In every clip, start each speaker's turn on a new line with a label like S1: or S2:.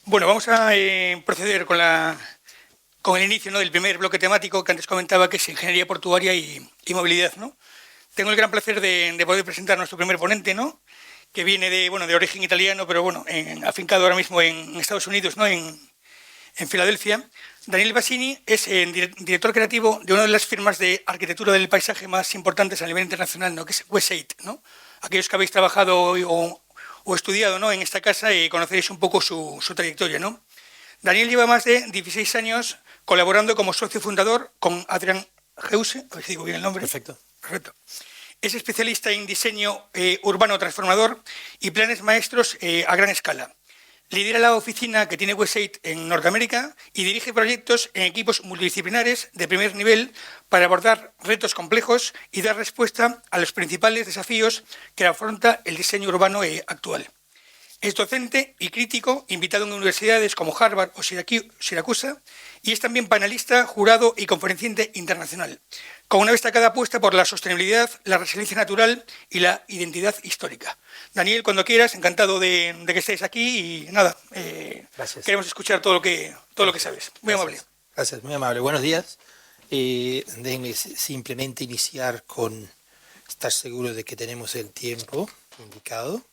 S1: Bueno, vamos a proceder con el inicio, ¿no?, del primer bloque temático que antes comentaba, que es ingeniería portuaria y movilidad, ¿no? Tengo el gran placer de poder presentar a nuestro primer ponente, ¿no?, que viene de origen italiano, pero bueno, afincado ahora mismo en Estados Unidos, ¿no?, en Filadelfia. Daniel Bassini es director creativo de una de las firmas de arquitectura del paisaje más importantes a nivel internacional, ¿no?, que es West8, ¿no? Aquellos que habéis trabajado o estudiado, ¿no?, en esta casa y conoceréis un poco su trayectoria, ¿no? Daniel lleva más de 16 años colaborando como socio fundador con Adrian Heuse, a ver si digo bien el nombre.
S2: Perfecto.
S1: Perfecto. Es especialista en diseño urbano transformador y planes maestros a gran escala. Lidera la oficina que tiene West8 en Norteamérica y dirige proyectos en equipos multidisciplinares de primer nivel para abordar retos complejos y dar respuesta a los principales desafíos que afronta el diseño urbano actual. Es docente y crítico, invitado en universidades como Harvard o Siracusa, y es también panelista, jurado y conferenciante internacional, con una destacada apuesta por la sostenibilidad, la resiliencia natural y la identidad histórica. Daniel, cuando quieras, encantado de que estés aquí y nada,
S2: Gracias.
S1: queremos escuchar todo lo que sabes. Muy amable.
S2: Gracias, muy amable. Buenos días. Déjenme simplemente iniciar con estar seguro de que tenemos el tiempo indicado.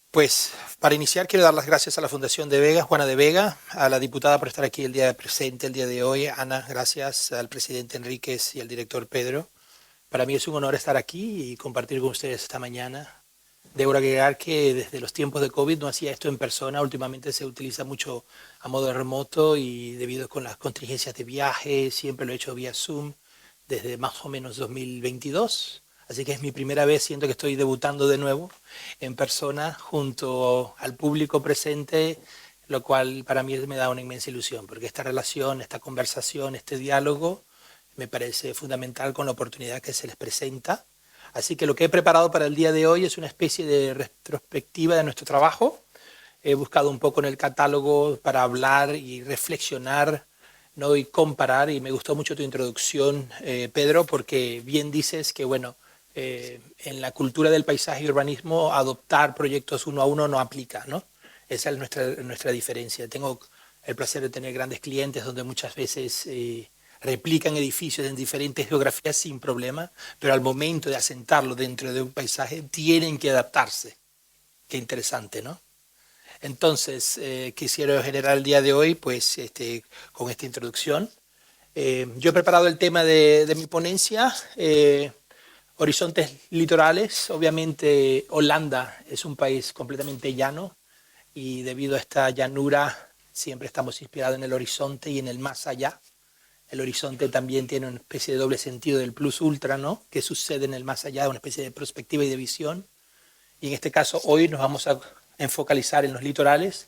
S2: Pues, para iniciar, quiero dar las gracias a la Fundación de Vega, Juana de Vega, a la diputada por estar aquí el día presente, el día de hoy, Ana, gracias, al presidente Enríquez y al director Pedro. Para mí es un honor estar aquí y compartir con ustedes esta mañana. Debo agregar que desde los tiempos de COVID no hacía esto en persona, últimamente se utiliza mucho a modo remoto y debido con las contingencias de viaje, siempre lo he hecho vía Zoom desde más o menos 2022. Así que es mi primera vez, siento que estoy debutando de nuevo en persona junto al público presente, lo cual para mí me da una inmensa ilusión, porque esta relación, esta conversación, este diálogo me parece fundamental con la oportunidad que se les presenta. Así que lo que he preparado para el día de hoy es una especie de retrospectiva de nuestro trabajo. He buscado un poco en el catálogo para hablar y reflexionar, ¿no?, y comparar, y me gustó mucho tu introducción, Pedro, porque bien dices que, bueno, en la cultura del paisaje y urbanismo adoptar proyectos uno a uno no aplica, ¿no? Esa es nuestra diferencia. Tengo el placer de tener grandes clientes donde muchas veces replican edificios en diferentes geografías sin problema, pero al momento de asentarlo dentro de un paisaje tienen que adaptarse. Qué interesante, ¿no? Entonces, quisiera generar el día de hoy pues, con esta introducción. Yo he preparado el tema de mi ponencia, horizontes litorales. Obviamente Holanda es un país completamente llano y debido a esta llanura siempre estamos inspirados en el horizonte y en el más allá. El horizonte también tiene una especie de doble sentido del plus ultra, ¿no?, que sucede en el más allá, una especie de perspectiva y de visión. Y en este caso hoy nos vamos a focalizar en los litorales.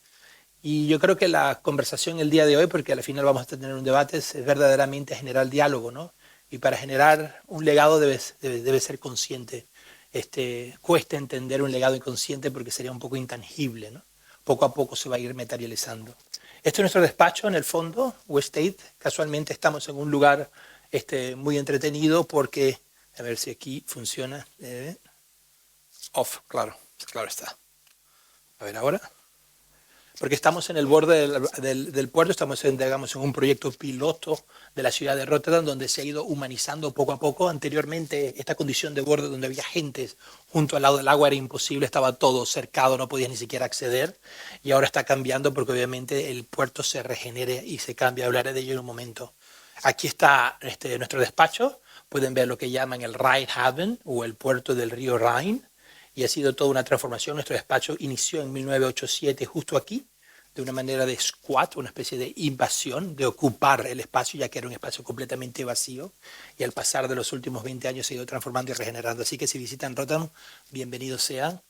S2: Y yo creo que la conversación el día de hoy, porque al final vamos a tener un debate, es verdaderamente generar diálogo, ¿no? Y para generar un legado debe ser consciente. Cuesta entender un legado inconsciente porque sería un poco intangible, ¿no? Poco a poco se va a ir materializando. Este es nuestro despacho en el fondo, West8. Casualmente estamos en un lugar muy entretenido porque, a ver si aquí funciona. Off, claro está. A ver ahora. Porque estamos en el borde del puerto, estamos digamos, en un proyecto piloto de la ciudad de Rotterdam, donde se ha ido humanizando poco a poco. Anteriormente, esta condición de borde donde había gente junto al lado del agua era imposible, estaba todo cercado, no podías ni siquiera acceder. Y ahora está cambiando porque obviamente el puerto se regenere y se cambia. Hablaré de ello en un momento. Aquí está nuestro despacho. Pueden ver lo que llaman el Rheinhaven o el puerto del río Rhin. Y ha sido toda una transformación. Nuestro despacho inició en 1987 justo aquí, de una manera de squat, una especie de invasión, de ocupar el espacio, ya que era un espacio completamente vacío. Y al pasar de los últimos 20 años se ha ido transformando y regenerando. Así que si visitan Rotterdam, bienvenidos sean.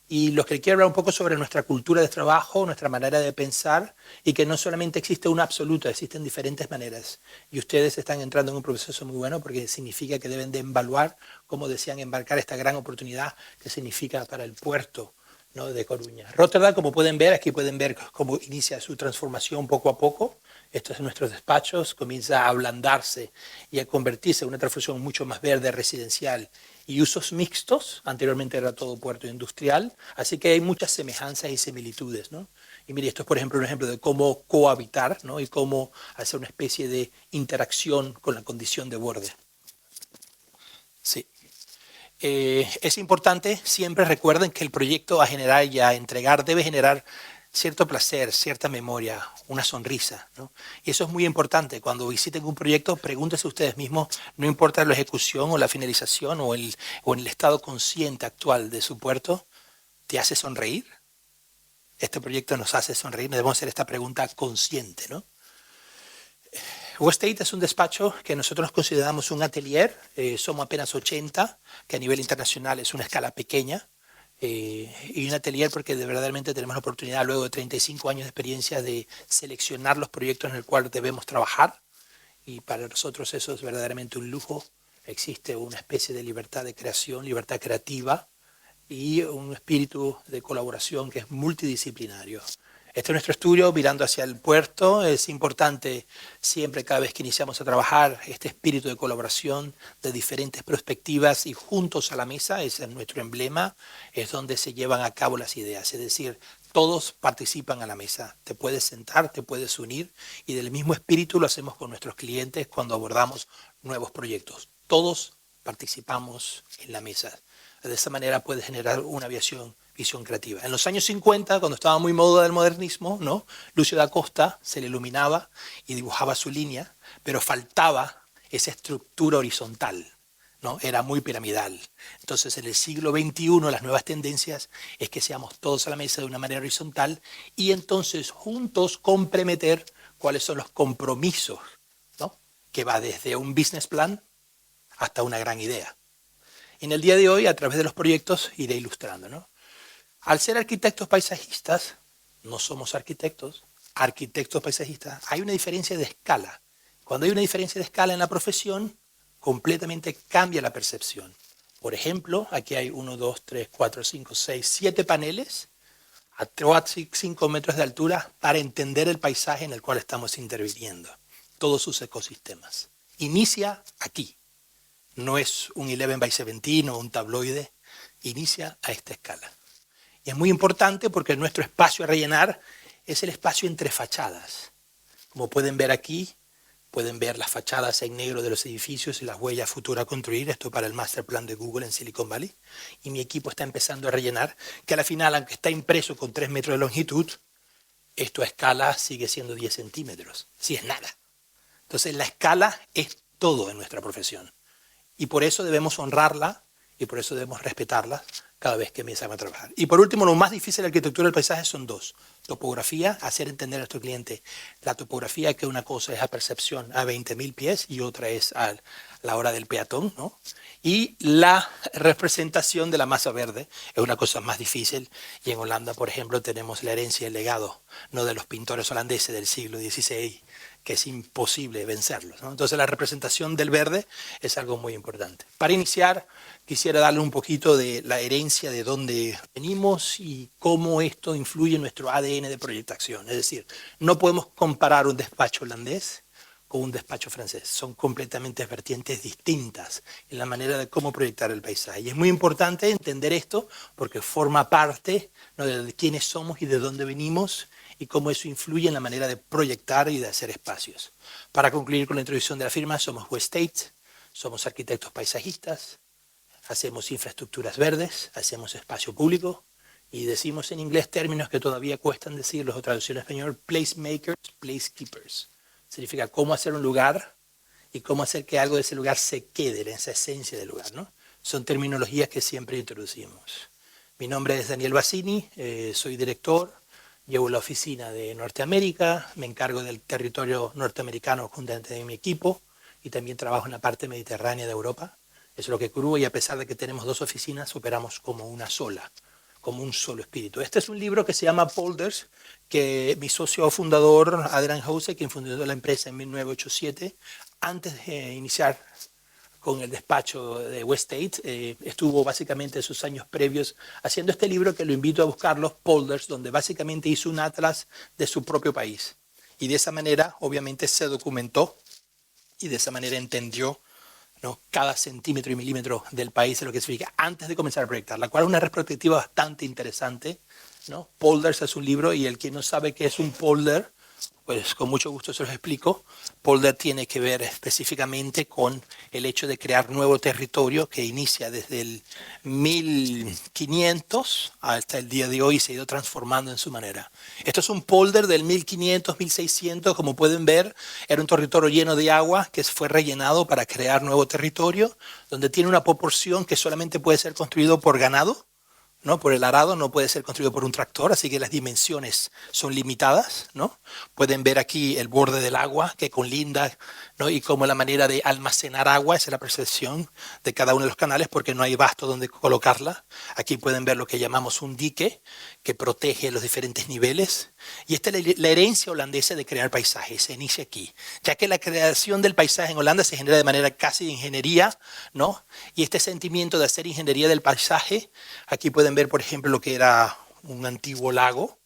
S2: Y los que quiero hablar un poco sobre nuestra cultura de trabajo, nuestra manera de pensar, y que no solamente existe una absoluta, existen diferentes maneras. Y ustedes están entrando en un proceso muy bueno porque significa que deben de evaluar cómo desean embarcar esta gran oportunidad que significa para el puerto, ¿no?, de Coruña. Rotterdam, como pueden ver, aquí pueden ver cómo inicia su transformación poco a poco. Estos son nuestros despachos, comienza a ablandarse y a convertirse en una transformación mucho más verde, residencial y usos mixtos. Anteriormente era todo puerto industrial, así que hay muchas semejanzas y similitudes, ¿no? Y mire, esto es, por ejemplo, un ejemplo de cómo cohabitar, ¿no? Y cómo hacer una especie de interacción con la condición de borde. Sí. Es importante, siempre recuerden que el proyecto a generar y a entregar debe generar cierto placer, cierta memoria, una sonrisa, ¿no? Y eso es muy importante. Cuando visiten un proyecto, pregúntense ustedes mismos, no importa la ejecución o la finalización o en el estado consciente actual de su puerto, ¿te hace sonreír? Este proyecto nos hace sonreír, debemos hacer esta pregunta consciente, ¿no? Westate es un despacho que nosotros consideramos un atelier, somos apenas 80, que a nivel internacional es una escala pequeña, y un atelier porque verdaderamente tenemos la oportunidad luego de 35 años de experiencia de seleccionar los proyectos en el cual debemos trabajar, y para nosotros eso es verdaderamente un lujo. Existe una especie de libertad de creación, libertad creativa y un espíritu de colaboración que es multidisciplinario. Este es nuestro estudio mirando hacia el puerto. Es importante siempre, cada vez que iniciamos a trabajar, este espíritu de colaboración de diferentes perspectivas y juntos a la mesa. Ese es nuestro emblema, es donde se llevan a cabo las ideas. Es decir, todos participan a la mesa. Te puedes sentar, te puedes unir, y del mismo espíritu lo hacemos con nuestros clientes cuando abordamos nuevos proyectos. Todos participamos en la mesa. De esa manera puedes generar una visión creativa. En los años 50, cuando estaba muy moda del modernismo, ¿no? Lucio da Costa se le iluminaba y dibujaba su línea, pero faltaba esa estructura horizontal, ¿no? Era muy piramidal. Entonces, en el siglo XXI, las nuevas tendencias es que seamos todos a la mesa de una manera horizontal y entonces juntos comprometer cuáles son los compromisos, ¿no? Que va desde un business plan hasta una gran idea. En el día de hoy, a través de los proyectos, iré ilustrando, ¿no? Al ser arquitectos paisajistas, no somos arquitectos paisajistas, hay una diferencia de escala. Cuando hay una diferencia de escala en la profesión, completamente cambia la percepción. Por ejemplo, aquí hay 1, 2, 3, 4, 5, 6, 7 paneles a 5 metros de altura para entender el paisaje en el cual estamos interviniendo, todos sus ecosistemas. Inicia aquí. No es un 11x17 o un tabloide, inicia a esta escala. Y es muy importante porque nuestro espacio a rellenar es el espacio entre fachadas. Como pueden ver aquí, pueden ver las fachadas en negro de los edificios y las huellas futuras a construir. Esto para el master plan de Google en Silicon Valley. Y mi equipo está empezando a rellenar, que a la final, aunque está impreso con 3 metros de longitud, esto a escala sigue siendo 10 centímetros. Sí, es nada. Entonces la escala es todo en nuestra profesión. Y por eso debemos honrarla y por eso debemos respetarla cada vez que empezamos a trabajar. Y por último, lo más difícil de la arquitectura del paisaje son dos. Topografía, hacer entender a nuestro cliente la topografía, que una cosa es a percepción a 20.000 pies y otra es a la hora del peatón, ¿no? Y la representación de la masa verde es una cosa más difícil. Y en Holanda, por ejemplo, tenemos la herencia y el legado, ¿no?, de los pintores holandeses del siglo XVI, que es imposible vencerlos, ¿no? Entonces la representación del verde es algo muy importante. Para iniciar, quisiera darle un poquito de la herencia de dónde venimos y cómo esto influye en nuestro ADN de proyectación. Es decir, no podemos comparar un despacho holandés con un despacho francés. Son completamente vertientes distintas en la manera de cómo proyectar el paisaje. Y es muy importante entender esto porque forma parte, ¿no?, de quiénes somos y de dónde venimos y cómo eso influye en la manera de proyectar y de hacer espacios. Para concluir con la introducción de la firma, somos Westate, somos arquitectos paisajistas, hacemos infraestructuras verdes, hacemos espacio público y decimos en inglés términos que todavía cuestan decirlos o traducción en español: placemakers, placekeepers. Significa cómo hacer un lugar y cómo hacer que algo de ese lugar se quede en esa esencia del lugar, ¿no? Son terminologías que siempre introducimos. Mi nombre es Daniel Bassini, soy director. Llevo la oficina de Norteamérica, me encargo del territorio norteamericano juntamente con mi equipo y también trabajo en la parte mediterránea de Europa. Eso es lo que cubro y a pesar de que tenemos dos oficinas, operamos como una sola, como un solo espíritu. Este es un libro que se llama Polders, que mi socio fundador, Adrian Hause, quien fundó la empresa en 1987, antes de iniciar con el despacho de Westate, estuvo básicamente sus años previos haciendo este libro que lo invito a buscarlo, Polders, donde básicamente hizo un atlas de su propio país. Y de esa manera, obviamente, se documentó y de esa manera entendió, ¿no?, cada centímetro y milímetro del país, de lo que significa antes de comenzar a proyectar, la cual es una perspectiva bastante interesante ¿no? Polders es un libro y el que no sabe qué es un polder, pues con mucho gusto se los explico. Polder tiene que ver específicamente con el hecho de crear nuevo territorio que inicia desde el 1500 hasta el día de hoy y se ha ido transformando en su manera. Esto es un polder del 1500, 1600, como pueden ver, era un territorio lleno de agua que fue rellenado para crear nuevo territorio, donde tiene una proporción que solamente puede ser construido por ganado, ¿no? Por el arado, no puede ser construido por un tractor, así que las dimensiones son limitadas, ¿no? Pueden ver aquí el borde del agua que colinda, ¿no? Y como la manera de almacenar agua, esa es la percepción de cada uno de los canales porque no hay basto donde colocarla. Aquí pueden ver lo que llamamos un dique que protege los diferentes niveles. Y esta es la herencia holandesa de crear paisajes, se inicia aquí, ya que la creación del paisaje en Holanda se genera de manera casi de ingeniería, ¿no? Y este sentimiento de hacer ingeniería del paisaje, aquí pueden ver, por ejemplo, lo que era un antiguo lago.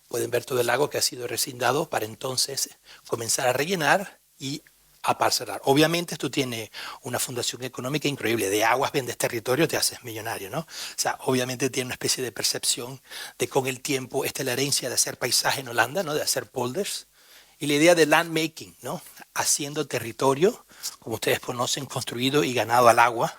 S2: Pueden ver todo el lago que ha sido recindado para entonces comenzar a rellenar y a parcelar. Obviamente esto tiene una fundación económica increíble. De aguas vendes territorio, te haces millonario, ¿no? O sea, obviamente tiene una especie de percepción de con el tiempo, esta es la herencia de hacer paisaje en Holanda, ¿no? De hacer polders. Y la idea de land making, ¿no? Haciendo territorio, como ustedes conocen, construido y ganado al agua.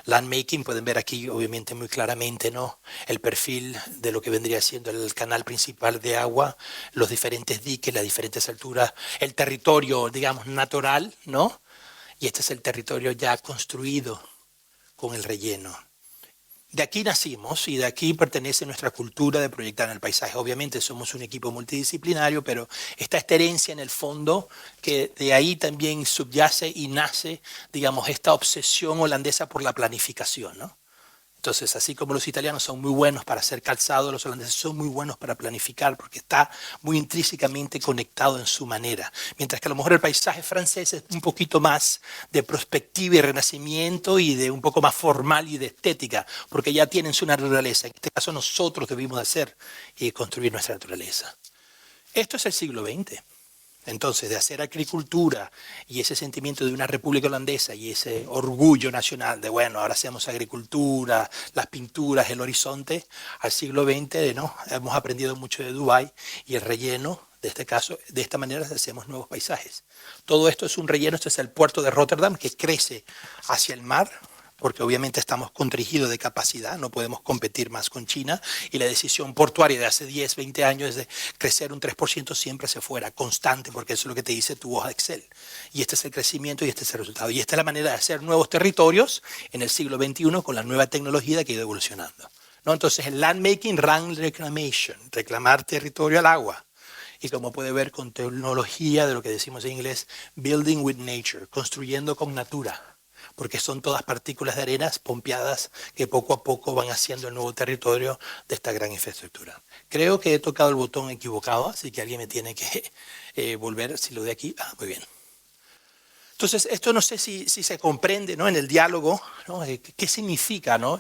S2: Landmaking, pueden ver aquí obviamente muy claramente, ¿no? El perfil de lo que vendría siendo el canal principal de agua, los diferentes diques, las diferentes alturas, el territorio, digamos, natural, ¿no? Y este es el territorio ya construido con el relleno. De aquí nacimos y de aquí pertenece nuestra cultura de proyectar en el paisaje. Obviamente somos un equipo multidisciplinario, pero está esta herencia en el fondo que de ahí también subyace y nace, digamos, esta obsesión holandesa por la planificación, ¿no? Entonces, así como los italianos son muy buenos para hacer calzado, los holandeses son muy buenos para planificar porque está muy intrínsecamente conectado en su manera. Mientras que a lo mejor el paisaje francés es un poquito más de prospectiva y renacimiento y de un poco más formal y de estética, porque ya tienen su naturaleza. En este caso nosotros debimos hacer y construir nuestra naturaleza. Esto es el siglo XX. Entonces, de hacer agricultura y ese sentimiento de una república holandesa y ese orgullo nacional de, bueno, ahora hacemos agricultura, las pinturas, el horizonte, al siglo XX, ¿no? Hemos aprendido mucho de Dubái y el relleno, de este caso, de esta manera hacemos nuevos paisajes. Todo esto es un relleno, este es el puerto de Rotterdam que crece hacia el mar, porque obviamente estamos constringidos de capacidad, no podemos competir más con China, y la decisión portuaria de hace 10, 20 años es de crecer un 3% siempre hacia afuera, constante, porque eso es lo que te dice tu hoja de Excel. Y este es el crecimiento y este es el resultado. Y esta es la manera de hacer nuevos territorios en el siglo XXI con la nueva tecnología que ha ido evolucionando, ¿no? Entonces, el landmaking, land reclamation, reclamar territorio al agua. Y como puede ver con tecnología de lo que decimos en inglés, building with nature, construyendo con natura, porque son todas partículas de arenas pompeadas que poco a poco van haciendo el nuevo territorio de esta gran infraestructura. Creo que he tocado el botón equivocado, así que alguien me tiene que volver, si lo de aquí, muy bien. Entonces, esto no sé si se comprende, ¿no? En el diálogo, ¿no? ¿Qué significa, ¿no?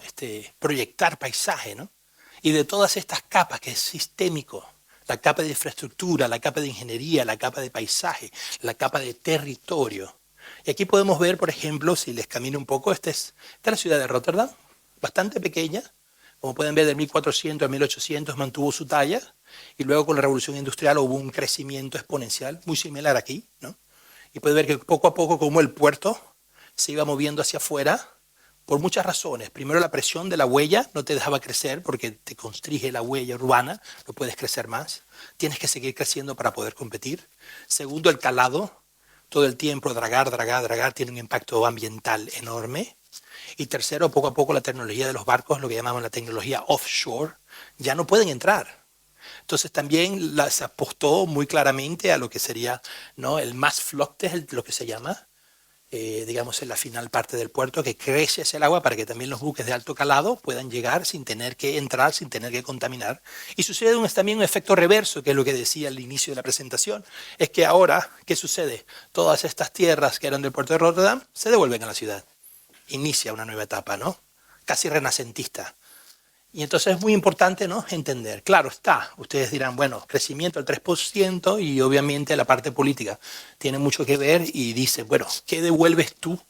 S2: Proyectar paisaje, ¿no? Y de todas estas capas que es sistémico, la capa de infraestructura, la capa de ingeniería, la capa de paisaje, la capa de territorio. Y aquí podemos ver, por ejemplo, si les camino un poco, esta es la ciudad de Rotterdam, bastante pequeña. Como pueden ver, de 1400 a 1800 mantuvo su talla y luego con la revolución industrial hubo un crecimiento exponencial muy similar aquí, ¿no? Y pueden ver que poco a poco como el puerto se iba moviendo hacia afuera por muchas razones. Primero, la presión de la huella no te dejaba crecer porque te constringe la huella urbana, no puedes crecer más. Tienes que seguir creciendo para poder competir. Segundo, el calado. Todo el tiempo dragar, tiene un impacto ambiental enorme. Y tercero, poco a poco la tecnología de los barcos, lo que llamamos la tecnología offshore, ya no pueden entrar. Entonces también se apostó muy claramente a lo que sería, ¿no? El Maasvlakte, es lo que se llama, digamos en la final parte del puerto, que crece hacia el agua para que también los buques de alto calado puedan llegar sin tener que entrar, sin tener que contaminar. Y sucede también un efecto reverso, que es lo que decía al inicio de la presentación, es que ahora, ¿qué sucede? Todas estas tierras que eran del puerto de Rotterdam se devuelven a la ciudad. Inicia una nueva etapa, ¿no? Casi renacentista. Y entonces es muy importante, ¿no? Entender. Claro está, ustedes dirán, bueno, crecimiento al 3% y obviamente la parte política tiene mucho que ver y dicen, bueno, ¿qué devuelves tú,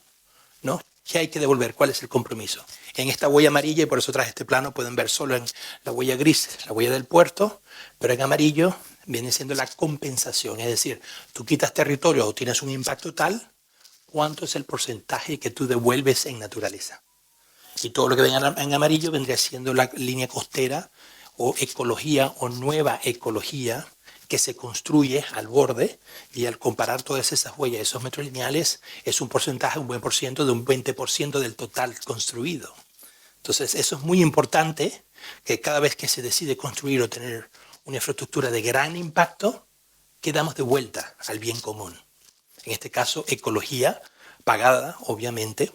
S2: ¿no? ¿Qué hay que devolver? ¿Cuál es el compromiso? En esta huella amarilla, y por eso traje este plano, pueden ver solo en la huella gris, la huella del puerto, pero en amarillo viene siendo la compensación. Es decir, tú quitas territorio o tienes un impacto tal, ¿cuánto es el porcentaje que tú devuelves en naturaleza? Y todo lo que ven en amarillo vendría siendo la línea costera o ecología o nueva ecología que se construye al borde, y al comparar todas esas huellas, esos metros lineales, es un porcentaje, un buen por ciento de un 20% del total construido. Entonces eso es muy importante, que cada vez que se decide construir o tener una infraestructura de gran impacto, que damos de vuelta al bien común. En este caso, ecología pagada, obviamente.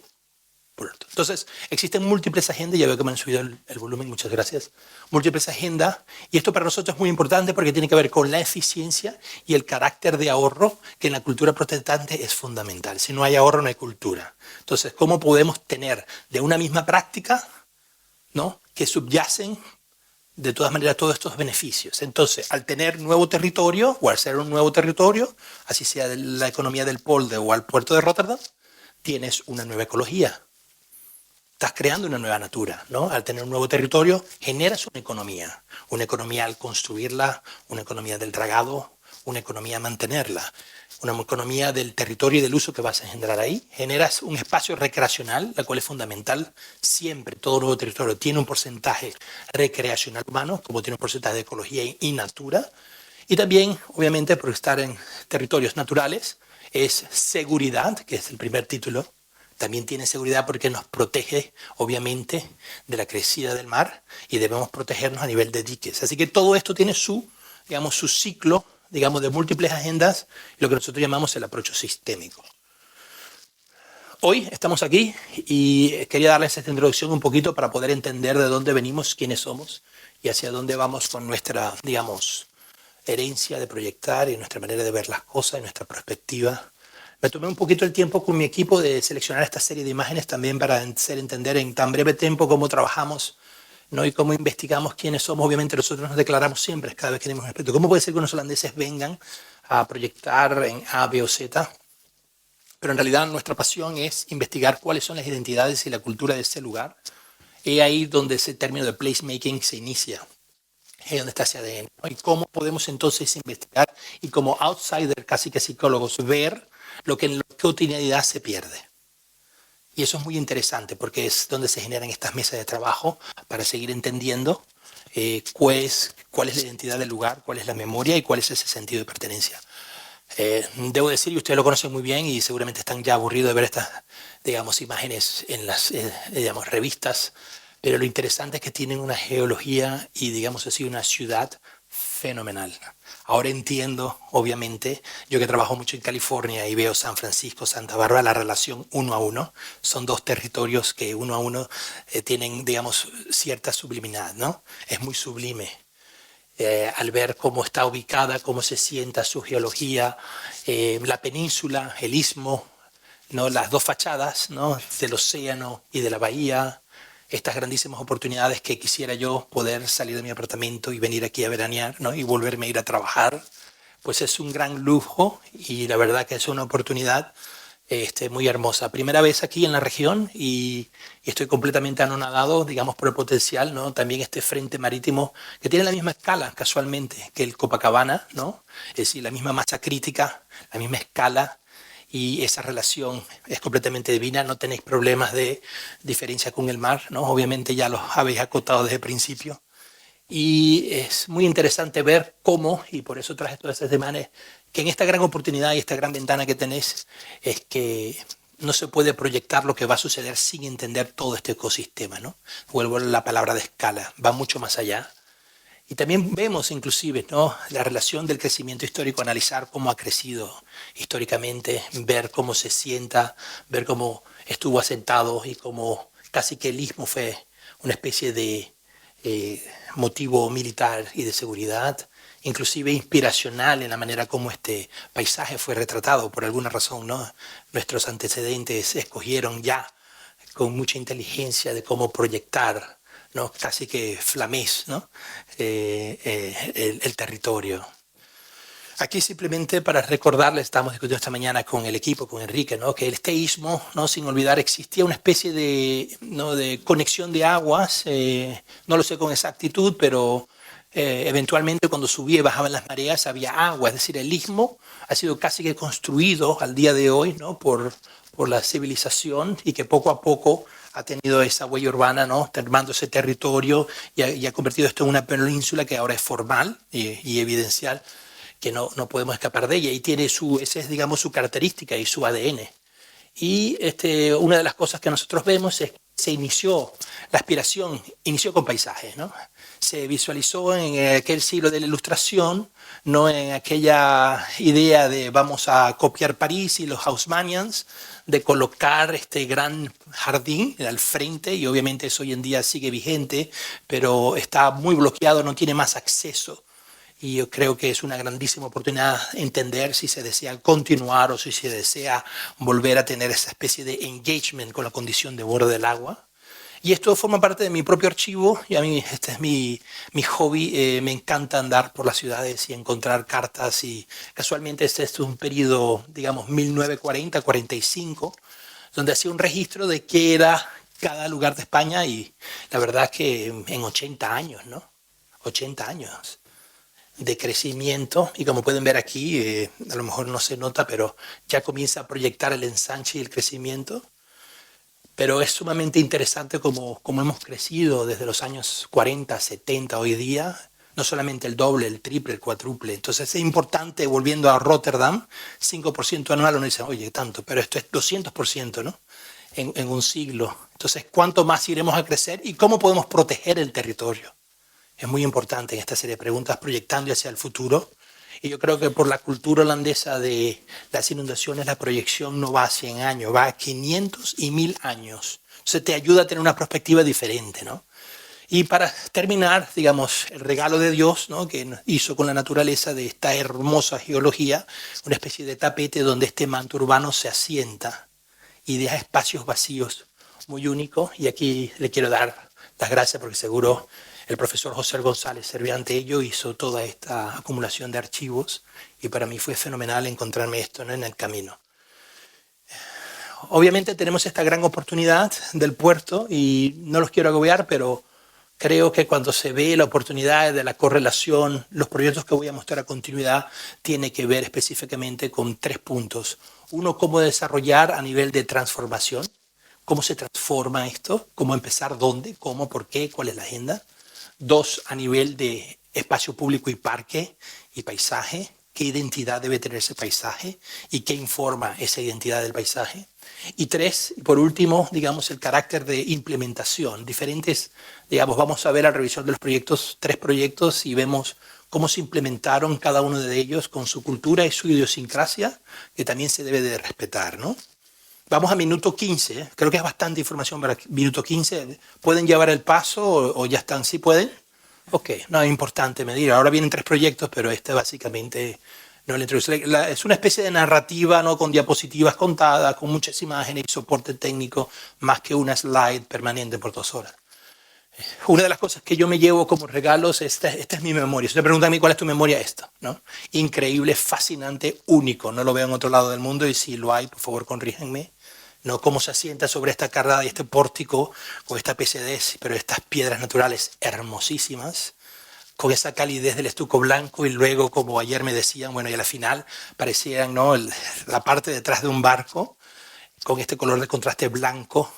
S2: Entonces, existen múltiples agendas, ya veo que me han subido el volumen, muchas gracias. Múltiples agendas, y esto para nosotros es muy importante porque tiene que ver con la eficiencia y el carácter de ahorro, que en la cultura protestante es fundamental. Si no hay ahorro, no hay cultura. Entonces, ¿cómo podemos tener de una misma práctica, ¿no?, que subyacen de todas maneras todos estos beneficios? Entonces, al tener nuevo territorio, o al ser un nuevo territorio, así sea de la economía del Polde o al puerto de Rotterdam, tienes una nueva ecología. Estás creando una nueva natura, ¿no? Al tener un nuevo territorio, generas una economía al construirla, una economía del dragado, una economía a mantenerla, una economía del territorio y del uso que vas a generar ahí. Generas un espacio recreacional, la cual es fundamental. Siempre todo nuevo territorio tiene un porcentaje recreacional humano, como tiene un porcentaje de ecología y natura. Y también, obviamente, por estar en territorios naturales, es seguridad, que es el primer título. También tiene seguridad porque nos protege, obviamente, de la crecida del mar, y debemos protegernos a nivel de diques. Así que todo esto tiene su ciclo, de múltiples agendas, lo que nosotros llamamos el approach sistémico. Hoy estamos aquí y quería darles esta introducción un poquito para poder entender de dónde venimos, quiénes somos y hacia dónde vamos con nuestra, herencia de proyectar y nuestra manera de ver las cosas y nuestra perspectiva. Me tomé un poquito el tiempo con mi equipo de seleccionar esta serie de imágenes también para hacer entender en tan breve tiempo cómo trabajamos, ¿no?, y cómo investigamos quiénes somos. Obviamente nosotros nos declaramos siempre cada vez que tenemos un aspecto. ¿Cómo puede ser que unos holandeses vengan a proyectar en A, B o Z? Pero en realidad nuestra pasión es investigar cuáles son las identidades y la cultura de ese lugar. Y ahí donde ese término de placemaking se inicia. Es donde está ese ADN, ¿no? Y cómo podemos entonces investigar y como outsider, casi que psicólogos, ver lo que en la cotidianidad se pierde. Y eso es muy interesante porque es donde se generan estas mesas de trabajo para seguir entendiendo cuál es la identidad del lugar, cuál es la memoria y cuál es ese sentido de pertenencia. Debo decir, y ustedes lo conocen muy bien y seguramente están ya aburridos de ver estas, imágenes en las, revistas, pero lo interesante es que tienen una geología y, una ciudad fenomenal. Ahora entiendo, obviamente, yo que trabajo mucho en California y veo San Francisco, Santa Bárbara, la relación uno a uno. Son dos territorios que uno a uno tienen, cierta sublimidad, ¿no? Es muy sublime. Al ver cómo está ubicada, cómo se sienta su geología, la península, el istmo, ¿no?, las dos fachadas, ¿no?, del océano y de la bahía, estas grandísimas oportunidades que quisiera yo poder salir de mi apartamento y venir aquí a veranear, ¿no?, y volverme a ir a trabajar, pues es un gran lujo y la verdad que es una oportunidad muy hermosa. Primera vez aquí en la región y estoy completamente anonadado, por el potencial, ¿no? También este frente marítimo que tiene la misma escala, casualmente, que el Copacabana, ¿no? Es decir, la misma masa crítica, la misma escala, y esa relación es completamente divina. No tenéis problemas de diferencia con el mar, ¿no? Obviamente ya los habéis acotado desde el principio. Y es muy interesante ver cómo, y por eso traje todas estas semanas, que en esta gran oportunidad y esta gran ventana que tenéis, es que no se puede proyectar lo que va a suceder sin entender todo este ecosistema, ¿no? Vuelvo a la palabra de escala, va mucho más allá. Y también vemos inclusive, ¿no?, la relación del crecimiento histórico, analizar cómo ha crecido históricamente, ver cómo se sienta, ver cómo estuvo asentado y cómo casi que el istmo fue una especie de motivo militar y de seguridad, inclusive inspiracional en la manera como este paisaje fue retratado por alguna razón, ¿no? Nuestros antecedentes escogieron ya con mucha inteligencia de cómo proyectar, ¿no?, casi que flamés, ¿no?, el territorio. Aquí simplemente para recordarles, estamos discutiendo esta mañana con el equipo, con Enrique, ¿no? Que el istmo, ¿no? Sin olvidar, existía una especie de, ¿no? de conexión de aguas, no lo sé con exactitud, pero eventualmente cuando subía y bajaban las mareas había agua, es decir, el istmo ha sido casi que construido al día de hoy, ¿no? por la civilización y que poco a poco ha tenido esa huella urbana, ¿no? Tomando ese territorio y ha convertido esto en una península que ahora es formal y evidencial, que no podemos escapar de ella, y tiene esa es, digamos, su característica y su ADN. Y una de las cosas que nosotros vemos es que la aspiración inició con paisajes, ¿no? Se visualizó en aquel siglo de la Ilustración, no en aquella idea de vamos a copiar París y los Haussmannians, de colocar este gran jardín al frente, y obviamente eso hoy en día sigue vigente, pero está muy bloqueado, no tiene más acceso. Y yo creo que es una grandísima oportunidad entender si se desea continuar o si se desea volver a tener esa especie de engagement con la condición de borde del agua. Y esto forma parte de mi propio archivo, y a mí este es mi hobby. Me encanta andar por las ciudades y encontrar cartas, y casualmente este es un periodo, digamos, 1940-45, donde hacía un registro de qué era cada lugar de España, y la verdad que en 80 años, ¿no? 80 años de crecimiento, y como pueden ver aquí, a lo mejor no se nota, pero ya comienza a proyectar el ensanche y el crecimiento. Pero es sumamente interesante como hemos crecido desde los años 40, 70, hoy día, no solamente el doble, el triple, el cuádruple. Entonces es importante, volviendo a Rotterdam, 5% anual, uno dice, oye, tanto, pero esto es 200%, ¿no? En un siglo. Entonces, ¿cuánto más iremos a crecer y cómo podemos proteger el territorio? Es muy importante en esta serie de preguntas, proyectando hacia el futuro. Y yo creo que por la cultura holandesa de las inundaciones, la proyección no va a 100 años, va a 500 y 1000 años. Entonces te ayuda a tener una perspectiva diferente, ¿no? Y para terminar, digamos, el regalo de Dios, ¿no? Que hizo con la naturaleza de esta hermosa geología, una especie de tapete donde este manto urbano se asienta y deja espacios vacíos muy únicos. Y aquí le quiero dar las gracias porque seguro el profesor José González Serviante-Ello hizo toda esta acumulación de archivos, y para mí fue fenomenal encontrarme esto, ¿no? En el camino. Obviamente tenemos esta gran oportunidad del puerto y no los quiero agobiar, pero creo que cuando se ve la oportunidad de la correlación, los proyectos que voy a mostrar a continuidad tiene que ver específicamente con 3 puntos. Uno, cómo desarrollar a nivel de transformación, cómo se transforma esto, cómo empezar, dónde, cómo, por qué, cuál es la agenda. 2, a nivel de espacio público y parque y paisaje, qué identidad debe tener ese paisaje y qué informa esa identidad del paisaje. Y 3, por último, digamos, el carácter de implementación. Diferentes, digamos, vamos a ver a la revisión de los proyectos, 3 proyectos, y vemos cómo se implementaron cada uno de ellos con su cultura y su idiosincrasia, que también se debe de respetar, ¿no? Vamos a minuto 15, creo que es bastante información para minuto 15. ¿Pueden llevar el paso o ya están? ¿Sí pueden? Ok, no, es importante medir. Ahora vienen 3 proyectos, pero este básicamente no es la introducción. Es una especie de narrativa, ¿no? Con diapositivas contadas, con muchas imágenes y soporte técnico, más que una slide permanente por 2 horas. Una de las cosas que yo me llevo como regalos, esta es mi memoria. Si te preguntan a mí cuál es tu memoria, esto, ¿no? Increíble, fascinante, único. No lo veo en otro lado del mundo, y si lo hay, por favor, corríjanme. ¿No? Cómo se asienta sobre esta carrada y este pórtico con esta pesadez, pero estas piedras naturales hermosísimas, con esa calidez del estuco blanco, y luego, como ayer me decían, bueno, y a la final parecían, ¿no? La parte detrás de un barco, con este color de contraste blanco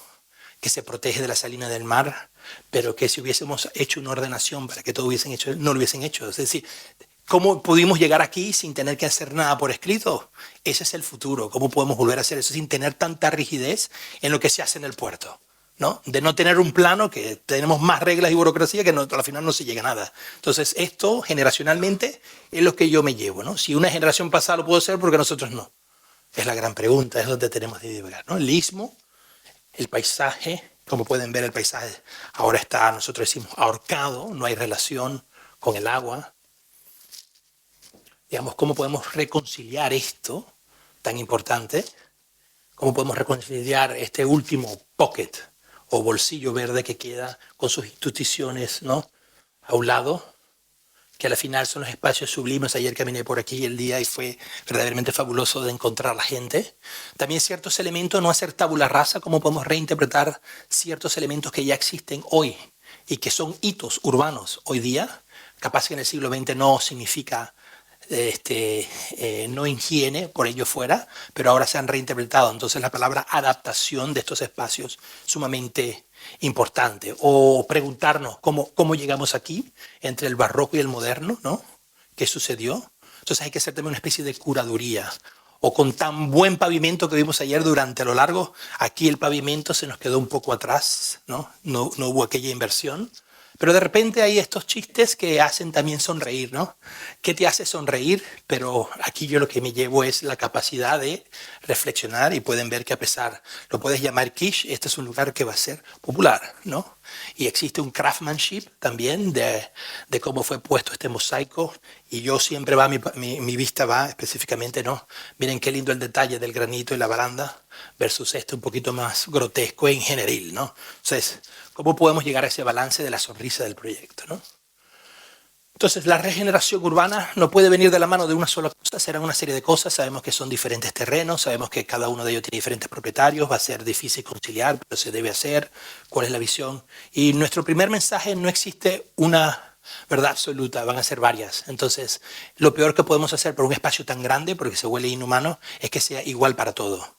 S2: que se protege de la salina del mar, pero que si hubiésemos hecho una ordenación para que todo hubiesen hecho, no lo hubiesen hecho. Es decir, ¿cómo pudimos llegar aquí sin tener que hacer nada por escrito? Ese es el futuro. ¿Cómo podemos volver a hacer eso sin tener tanta rigidez en lo que se hace en el puerto? ¿No? De no tener un plano, que tenemos más reglas y burocracia que al final no se llega a nada. Entonces, esto generacionalmente es lo que yo me llevo, ¿no? Si una generación pasada lo pudo hacer, ¿por qué nosotros no? Es la gran pregunta, es donde tenemos que divagar, ¿no? El istmo, el paisaje, como pueden ver, el paisaje ahora está, nosotros decimos, ahorcado, no hay relación con el agua. Digamos, ¿cómo podemos reconciliar esto tan importante? ¿Cómo podemos reconciliar este último pocket o bolsillo verde que queda con sus instituciones, ¿no? A un lado, que al final son los espacios sublimes. Ayer caminé por aquí el día y fue verdaderamente fabuloso de encontrar a la gente. También ciertos elementos, no hacer tabula rasa, cómo podemos reinterpretar ciertos elementos que ya existen hoy y que son hitos urbanos hoy día. Capaz que en el siglo XX no significa no higiene, por ello fuera, pero ahora se han reinterpretado. Entonces la palabra adaptación de estos espacios sumamente importante. O preguntarnos cómo llegamos aquí, entre el barroco y el moderno, ¿no? ¿Qué sucedió? Entonces hay que hacer también una especie de curaduría. O con tan buen pavimento que vimos ayer durante lo largo, aquí el pavimento se nos quedó un poco atrás, ¿no? No hubo aquella inversión. Pero de repente hay estos chistes que hacen también sonreír, ¿no? ¿Qué te hace sonreír? Pero aquí yo lo que me llevo es la capacidad de reflexionar y pueden ver que a pesar, lo puedes llamar quiche, este es un lugar que va a ser popular, ¿no? Y existe un craftsmanship también de cómo fue puesto este mosaico y yo siempre mi vista va específicamente, ¿no? Miren qué lindo el detalle del granito y la baranda versus este un poquito más grotesco e ingenieril, ¿no? Entonces, ¿cómo podemos llegar a ese balance de la sonrisa del proyecto, ¿no? Entonces, la regeneración urbana no puede venir de la mano de una sola cosa, serán una serie de cosas. Sabemos que son diferentes terrenos, sabemos que cada uno de ellos tiene diferentes propietarios, va a ser difícil conciliar, pero se debe hacer. ¿Cuál es la visión? Y nuestro primer mensaje, no existe una verdad absoluta, van a ser varias. Entonces, lo peor que podemos hacer por un espacio tan grande, porque se huele inhumano, es que sea igual para todo.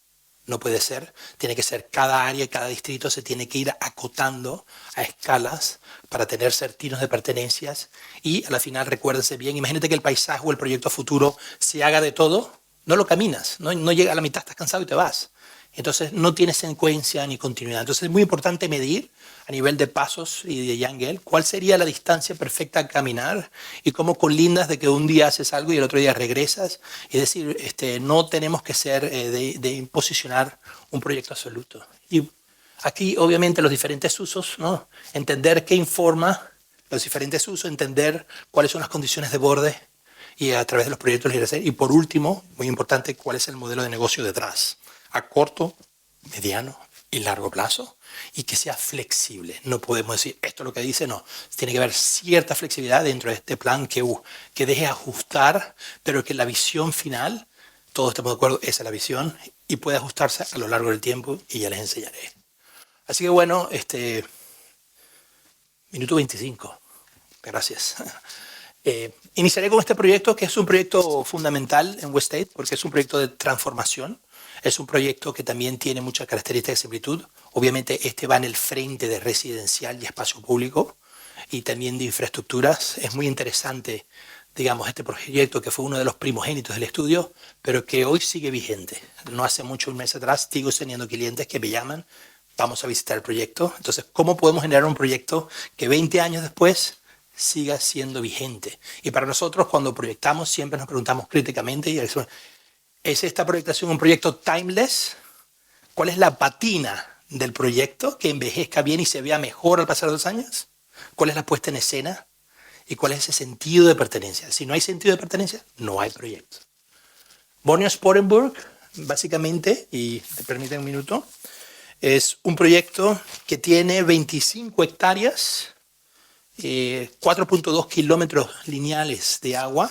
S2: No puede ser, tiene que ser cada área, cada distrito se tiene que ir acotando a escalas para tener certinos de pertenencias y a la final recuérdense bien, imagínate que el paisaje o el proyecto futuro se haga de todo, no lo caminas, no llega a la mitad, estás cansado y te vas. Entonces no tiene secuencia ni continuidad. Entonces es muy importante medir a nivel de pasos y de Yangel cuál sería la distancia perfecta a caminar y cómo colindas de que un día haces algo y el otro día regresas. Es decir, no tenemos que ser de imposicionar un proyecto absoluto. Y aquí obviamente los diferentes usos, ¿no? Entender qué informa los diferentes usos, entender cuáles son las condiciones de borde y a través de los proyectos los y por último, muy importante, cuál es el modelo de negocio detrás. A corto, mediano y largo plazo y que sea flexible. No podemos decir esto es lo que dice, no. Tiene que haber cierta flexibilidad dentro de este plan que deje ajustar, pero que la visión final, todos estamos de acuerdo, esa es la visión y puede ajustarse a lo largo del tiempo y ya les enseñaré. Así que bueno, minuto 25. Gracias. Iniciaré con este proyecto que es un proyecto fundamental en Weststate porque es un proyecto de transformación. Es un proyecto que también tiene muchas características de similitud. Obviamente este va en el frente de residencial y espacio público y también de infraestructuras. Es muy interesante, digamos, este proyecto que fue uno de los primogénitos del estudio, pero que hoy sigue vigente. No hace mucho, un mes atrás, sigo teniendo clientes que me llaman, vamos a visitar el proyecto. Entonces, ¿cómo podemos generar un proyecto que 20 años después siga siendo vigente? Y para nosotros, cuando proyectamos, siempre nos preguntamos críticamente y decimos, ¿es esta proyectación un proyecto timeless? ¿Cuál es la patina del proyecto que envejezca bien y se vea mejor al pasar de los años? ¿Cuál es la puesta en escena? ¿Y cuál es ese sentido de pertenencia? Si no hay sentido de pertenencia, no hay proyecto. Borneo-Sporenburg, básicamente, y me permiten un minuto, es un proyecto que tiene 25 hectáreas, 4.2 kilómetros lineales de agua.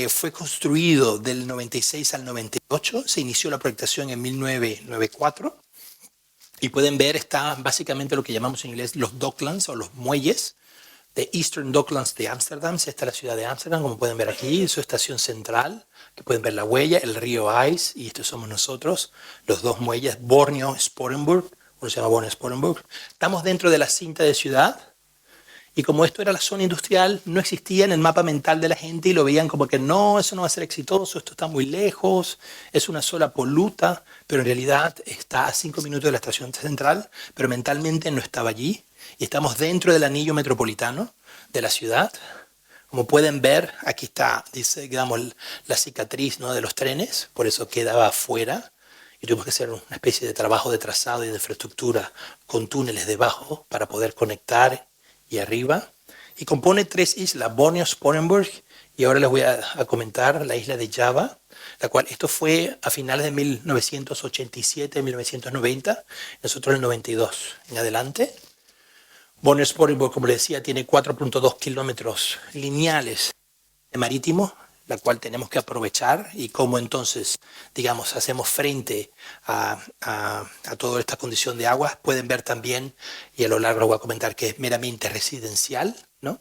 S2: Fue construido del 96 al 98, se inició la proyectación en 1994 y pueden ver, está básicamente lo que llamamos en inglés los docklands o los muelles de Eastern Docklands de Ámsterdam. Esta es la ciudad de Ámsterdam, como pueden ver aquí, su estación central, que pueden ver la huella, el río Ice, y estos somos nosotros, los dos muelles, Borneo-Sporenburg, uno se llama Borneo-Sporenburg. Estamos dentro de la cinta de ciudad. Y como esto era la zona industrial, no existía en el mapa mental de la gente y lo veían como que no, eso no va a ser exitoso, esto está muy lejos, es una sola poluta, pero en realidad está a 5 minutos de la estación central, pero mentalmente no estaba allí. Y estamos dentro del anillo metropolitano de la ciudad. Como pueden ver, aquí está, dice, digamos, la cicatriz, ¿no?, de los trenes, por eso quedaba afuera. Y tuvimos que hacer una especie de trabajo de trazado y de infraestructura con túneles debajo para poder conectar y arriba, y compone 3 islas, Borneo, Sporenburg, y ahora les voy a comentar la isla de Java, la cual esto fue a finales de 1987, 1990, nosotros en el 92 en adelante. Bonneville, como le decía, tiene 4.2 kilómetros lineales de marítimo, la cual tenemos que aprovechar, y cómo entonces, digamos, hacemos frente a toda esta condición de aguas. Pueden ver también, y a lo largo voy a comentar, que es meramente residencial, ¿no?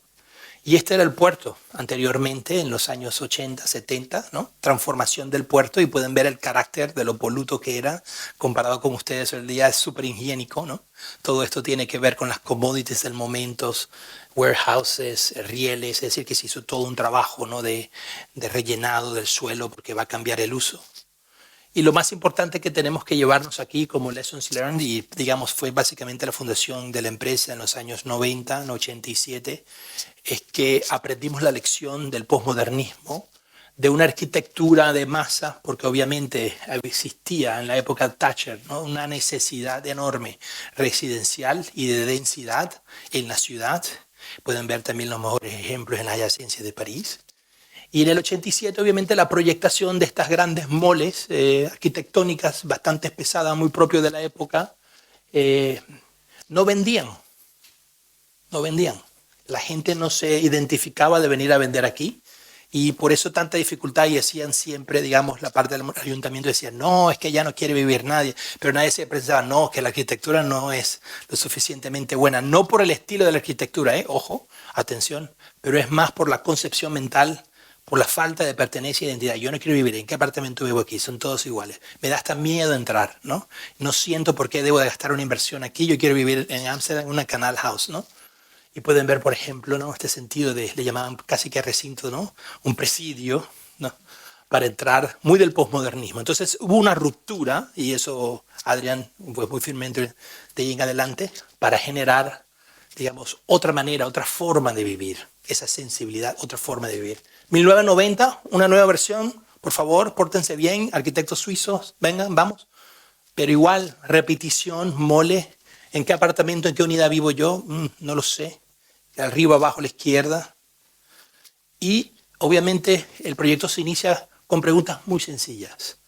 S2: Y este era el puerto anteriormente, en los años 80, 70, ¿no? Transformación del puerto, y pueden ver el carácter de lo poluto que era, comparado con ustedes hoy en día, es súper higiénico, ¿no? Todo esto tiene que ver con las commodities del momento, warehouses, rieles, es decir, que se hizo todo un trabajo, ¿no? de rellenado del suelo, porque va a cambiar el uso. Y lo más importante que tenemos que llevarnos aquí como lessons learned, y digamos fue básicamente la fundación de la empresa en los años 90, en 87, es que aprendimos la lección del posmodernismo, de una arquitectura de masa, porque obviamente existía en la época Thatcher, ¿no? Una necesidad enorme residencial y de densidad en la ciudad. Pueden ver también los mejores ejemplos en la adyacencia de París. Y en el 87, obviamente, la proyectación de estas grandes moles arquitectónicas bastante pesadas, muy propio de la época, no vendían. No vendían. La gente no se identificaba de venir a vender aquí, y por eso tanta dificultad, y decían siempre, digamos, la parte del ayuntamiento decía, no, es que ya no quiere vivir nadie, pero nadie se pensaba, no, que la arquitectura no es lo suficientemente buena, no por el estilo de la arquitectura, ojo, atención, pero es más por la concepción mental, por la falta de pertenencia e identidad. Yo no quiero vivir, ¿en qué apartamento vivo aquí? Son todos iguales. Me da hasta miedo entrar, ¿no? No siento por qué debo de gastar una inversión aquí, yo quiero vivir en Ámsterdam, en una canal house, ¿no? Y pueden ver, por ejemplo, ¿no? Este sentido de, le llamaban casi que recinto, ¿no? Un presidio, ¿no? Para entrar, muy del posmodernismo. Entonces hubo una ruptura, y eso Adrián fue muy firmemente de ahí en adelante, para generar, digamos, otra manera, otra forma de vivir, esa sensibilidad, otra forma de vivir. 1990, una nueva versión, por favor, pórtense bien, arquitectos suizos, vengan, vamos. Pero igual, repetición, mole. ¿En qué apartamento, en qué unidad vivo yo? No lo sé. Arriba, abajo, a la izquierda. Y obviamente el proyecto se inicia con preguntas muy sencillas.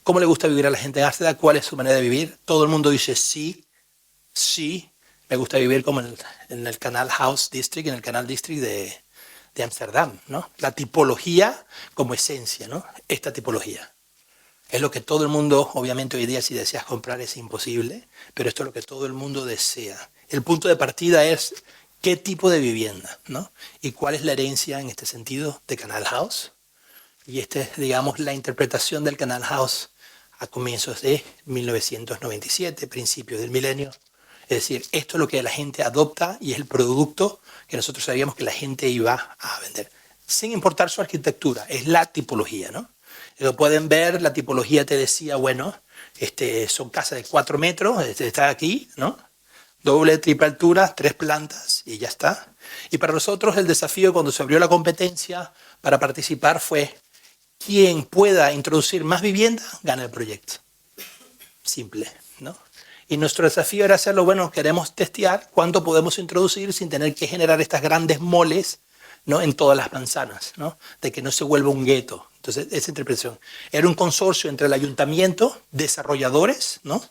S2: ¿Cómo le gusta vivir a la gente en Ámsterdam? ¿Cuál es su manera de vivir? Todo el mundo dice sí, sí. Me gusta vivir como en el Canal House District, en el Canal District de Ámsterdam, ¿no? La tipología como esencia, ¿no? Esta tipología. Es lo que todo el mundo, obviamente hoy día si deseas comprar es imposible, pero esto es lo que todo el mundo desea. El punto de partida es qué tipo de vivienda, ¿no? Y cuál es la herencia en este sentido de Canal House. Y esta es, digamos, la interpretación del Canal House a comienzos de 1997, principios del milenio. Es decir, esto es lo que la gente adopta y es el producto que nosotros sabíamos que la gente iba a vender. Sin importar su arquitectura, es la tipología, ¿no? Lo pueden ver, la tipología te decía, bueno, son casas de 4 metros, está aquí, ¿no? Doble, triple altura, 3 plantas y ya está. Y para nosotros el desafío cuando se abrió la competencia para participar fue quien pueda introducir más vivienda, gana el proyecto. Simple, ¿no? Y nuestro desafío era hacerlo, bueno, queremos testear cuánto podemos introducir sin tener que generar estas grandes moles, ¿no? En todas las manzanas, ¿no? De que no se vuelva un gueto. Entonces, esa interpretación. Era un consorcio entre el ayuntamiento, desarrolladores, ¿no?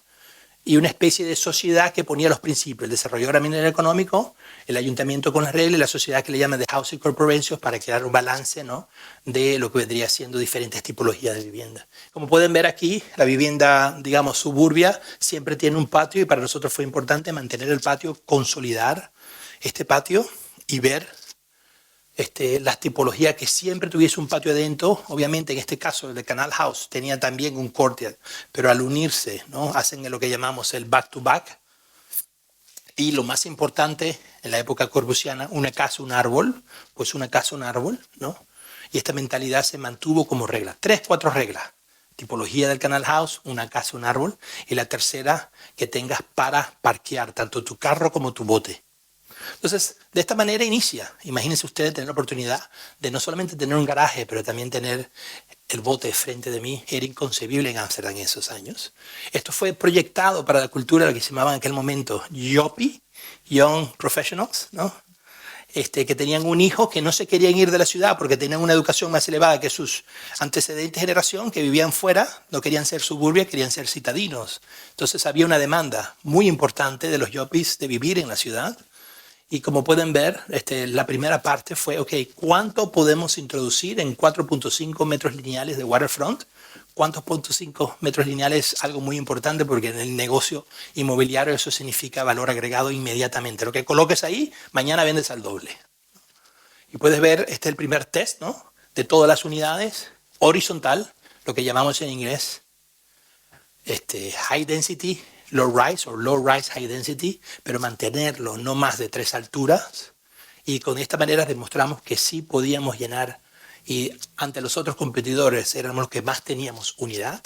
S2: Y una especie de sociedad que ponía los principios. El desarrollador minero económico, el ayuntamiento con las reglas y la sociedad que le llaman de Housing Corporations para crear un balance, ¿no? De lo que vendría siendo diferentes tipologías de vivienda. Como pueden ver aquí, la vivienda, digamos, suburbia, siempre tiene un patio y para nosotros fue importante mantener el patio, consolidar este patio y ver las tipologías que siempre tuviese un patio adentro. Obviamente en este caso el de Canal House tenía también un courtyard, pero al unirse, ¿no? Hacen lo que llamamos el back-to-back. Y lo más importante en la época corbusiana, una casa, un árbol, pues una casa, un árbol, ¿no? Y esta mentalidad se mantuvo como regla. 3, 4 reglas. Tipología del Canal House, una casa, un árbol. Y la tercera, que tengas para parquear tanto tu carro como tu bote. Entonces, de esta manera inicia. Imagínense ustedes tener la oportunidad de no solamente tener un garaje, pero también tener el bote frente de mí. Era inconcebible en Ámsterdam en esos años. Esto fue proyectado para la cultura, lo que se llamaba en aquel momento YOPI, Young Professionals, ¿no? Que tenían un hijo que no se querían ir de la ciudad porque tenían una educación más elevada que sus antecedentes de generación, que vivían fuera, no querían ser suburbia, querían ser citadinos. Entonces había una demanda muy importante de los yopis de vivir en la ciudad. Y como pueden ver, la primera parte fue, ok, ¿cuánto podemos introducir en 4.5 metros lineales de waterfront? 4.5 metros lineales es algo muy importante porque en el negocio inmobiliario eso significa valor agregado inmediatamente. Lo que coloques ahí, mañana vendes al doble. Y puedes ver, este es el primer test, ¿no? De todas las unidades, horizontal, lo que llamamos en inglés high density, low rise o low rise high density, pero mantenerlo no más de 3 alturas. Y con esta manera demostramos que sí podíamos llenar, y ante los otros competidores éramos los que más teníamos unidad.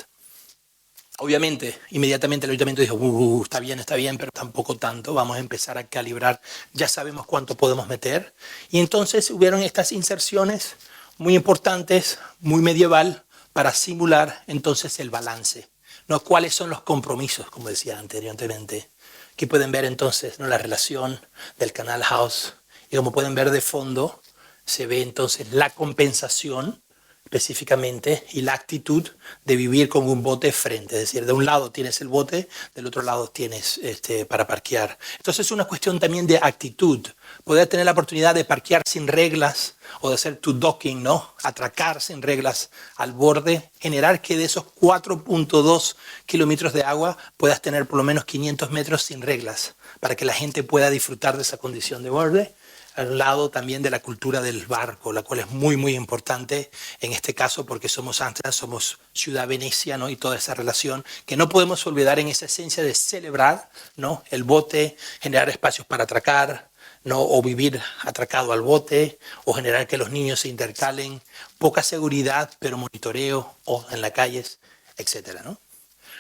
S2: Obviamente, inmediatamente el ayuntamiento dijo, está bien, pero tampoco tanto, vamos a empezar a calibrar, ya sabemos cuánto podemos meter. Y entonces hubieron estas inserciones muy importantes, muy medieval, para simular entonces el balance, ¿no? ¿Cuáles son los compromisos, como decía anteriormente? Aquí pueden ver entonces, ¿no?, la relación del canal house, y como pueden ver de fondo, se ve entonces la compensación específicamente y la actitud de vivir con un bote frente. Es decir, de un lado tienes el bote, del otro lado tienes para parquear. Entonces es una cuestión también de actitud. Poder tener la oportunidad de parquear sin reglas o de hacer tu docking, ¿no? Atracar sin reglas al borde, generar que de esos 4.2 kilómetros de agua puedas tener por lo menos 500 metros sin reglas para que la gente pueda disfrutar de esa condición de borde. Al lado también de la cultura del barco, la cual es muy, muy importante en este caso porque somos Amsterdam, somos ciudad Venecia, ¿no? Y toda esa relación que no podemos olvidar en esa esencia de celebrar, ¿no?, el bote, generar espacios para atracar, ¿no?, o vivir atracado al bote, o generar que los niños se intercalen, poca seguridad, pero monitoreo, o en las calles, etcétera, ¿no?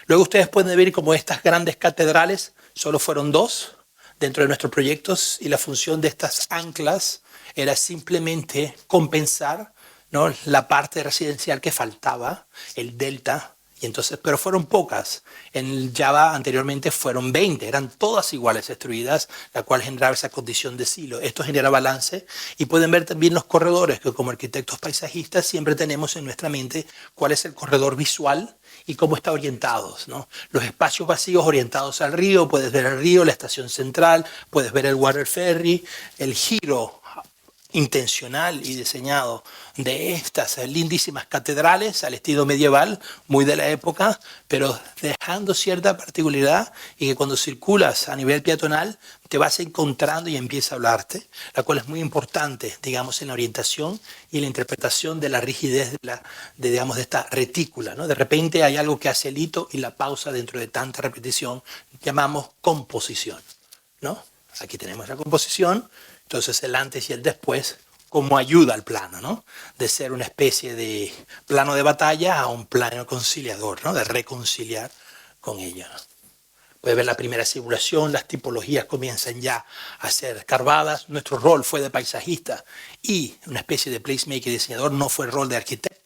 S2: Luego ustedes pueden ver como estas grandes catedrales, solo fueron 2 dentro de nuestros proyectos, y la función de estas anclas era simplemente compensar, ¿no?, la parte residencial que faltaba, el delta, y entonces, pero fueron pocas. En Java anteriormente fueron 20, eran todas iguales destruidas, la cual generaba esa condición de silo. Esto genera balance, y pueden ver también los corredores, que como arquitectos paisajistas siempre tenemos en nuestra mente cuál es el corredor visual y cómo está orientados, ¿no? Los espacios vacíos orientados al río, puedes ver el río, la estación central, puedes ver el water ferry, el giro intencional y diseñado de estas lindísimas catedrales al estilo medieval, muy de la época, pero dejando cierta particularidad, y que cuando circulas a nivel peatonal te vas encontrando y empieza a hablarte, la cual es muy importante, digamos, en la orientación y en la interpretación de la rigidez digamos, de esta retícula, ¿no? De repente hay algo que hace el hito y la pausa dentro de tanta repetición, llamamos composición, ¿no? Aquí tenemos la composición. Entonces el antes y el después como ayuda al plano, ¿no? De ser una especie de plano de batalla a un plano conciliador, ¿no? De reconciliar con ella. Puedes ver la primera simulación, las tipologías comienzan ya a ser carvadas. Nuestro rol fue de paisajista y una especie de placemaker y diseñador, no fue el rol de arquitecto.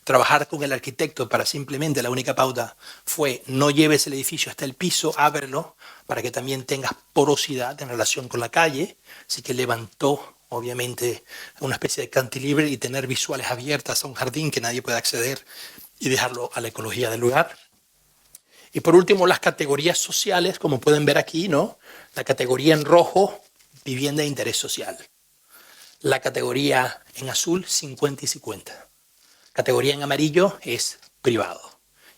S2: Trabajar con el arquitecto para simplemente la única pauta fue no lleves el edificio hasta el piso, ábrelo para que también tengas porosidad en relación con la calle. Así que levantó obviamente una especie de cantilever y tener visuales abiertas a un jardín que nadie puede acceder y dejarlo a la ecología del lugar. Y por último, las categorías sociales, como pueden ver aquí, ¿no? La categoría en rojo, vivienda de interés social. La categoría en azul, 50 y 50. Categoría en amarillo es privado.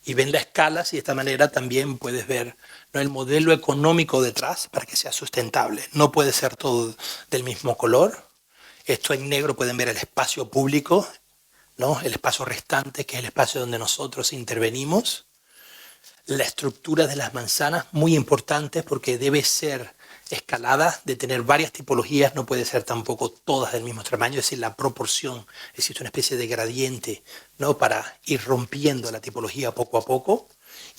S2: Y ven las escalas y de esta manera también puedes ver, ¿no?, el modelo económico detrás para que sea sustentable. No puede ser todo del mismo color. Esto en negro pueden ver el espacio público, ¿no?, el espacio restante, que es el espacio donde nosotros intervenimos. La estructura de las manzanas, muy importante porque debe ser escalada, de tener varias tipologías, no puede ser tampoco todas del mismo tamaño, es decir, la proporción, existe una especie de gradiente, ¿no?, para ir rompiendo la tipología poco a poco.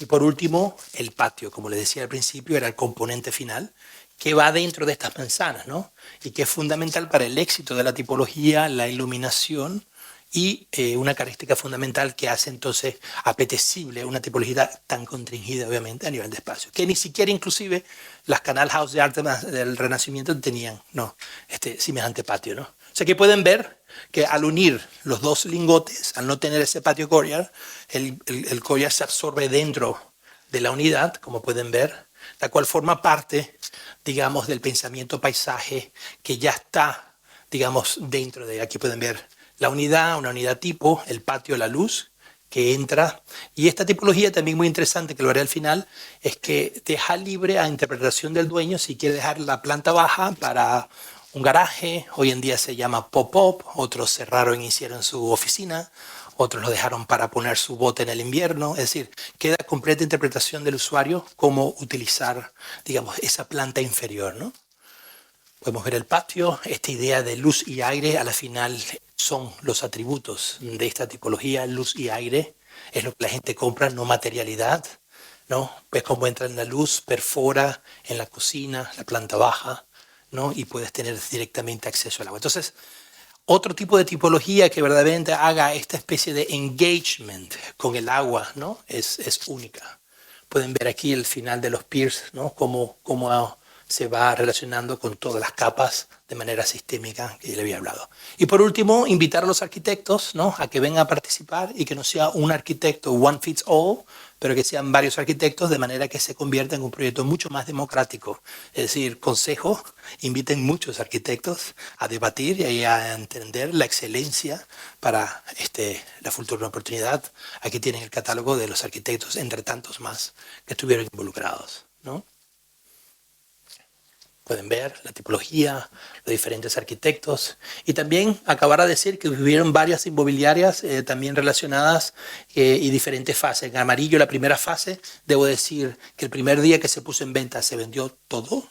S2: Y por último, el patio, como les decía al principio, era el componente final que va dentro de estas manzanas, ¿no?, y que es fundamental para el éxito de la tipología, la iluminación, y una característica fundamental que hace entonces apetecible una tipología tan constringida obviamente a nivel de espacio, que ni siquiera inclusive las canal house de arte del Renacimiento tenían, no, semejante patio, ¿no? O sea que pueden ver que al unir los dos lingotes, al no tener ese patio courtyard, el courtyard se absorbe dentro de la unidad, como pueden ver, la cual forma parte, digamos, del pensamiento paisaje que ya está, digamos, dentro de, aquí pueden ver la unidad, una unidad tipo, el patio, la luz que entra. Y esta tipología también muy interesante, que lo haré al final, es que deja libre a interpretación del dueño si quiere dejar la planta baja para un garaje. Hoy en día se llama pop-up, otros cerraron y hicieron su oficina, otros lo dejaron para poner su bote en el invierno. Es decir, queda completa interpretación del usuario cómo utilizar, digamos, esa planta inferior, ¿no? Podemos ver el patio. Esta idea de luz y aire, a la final son los atributos de esta tipología. Luz y aire es lo que la gente compra, no materialidad, ¿no? Ves cómo entra en la luz, perfora en la cocina, la planta baja, ¿no? Y puedes tener directamente acceso al agua. Entonces, otro tipo de tipología que verdaderamente haga esta especie de engagement con el agua, ¿no? Es única. Pueden ver aquí el final de los piers, ¿no? Cómo se va relacionando con todas las capas de manera sistémica que ya le había hablado. Y por último, invitar a los arquitectos, ¿no? A que vengan a participar y que no sea un arquitecto one fits all, pero que sean varios arquitectos de manera que se convierta en un proyecto mucho más democrático. Es decir, consejo, inviten muchos arquitectos a debatir y a entender la excelencia para la futura oportunidad. Aquí tienen el catálogo de los arquitectos, entre tantos más que estuvieron involucrados, ¿no? Pueden ver la tipología, los diferentes arquitectos. Y también acabar a decir que hubieron varias inmobiliarias también relacionadas y diferentes fases. En amarillo, la primera fase, debo decir que el primer día que se puso en venta se vendió todo.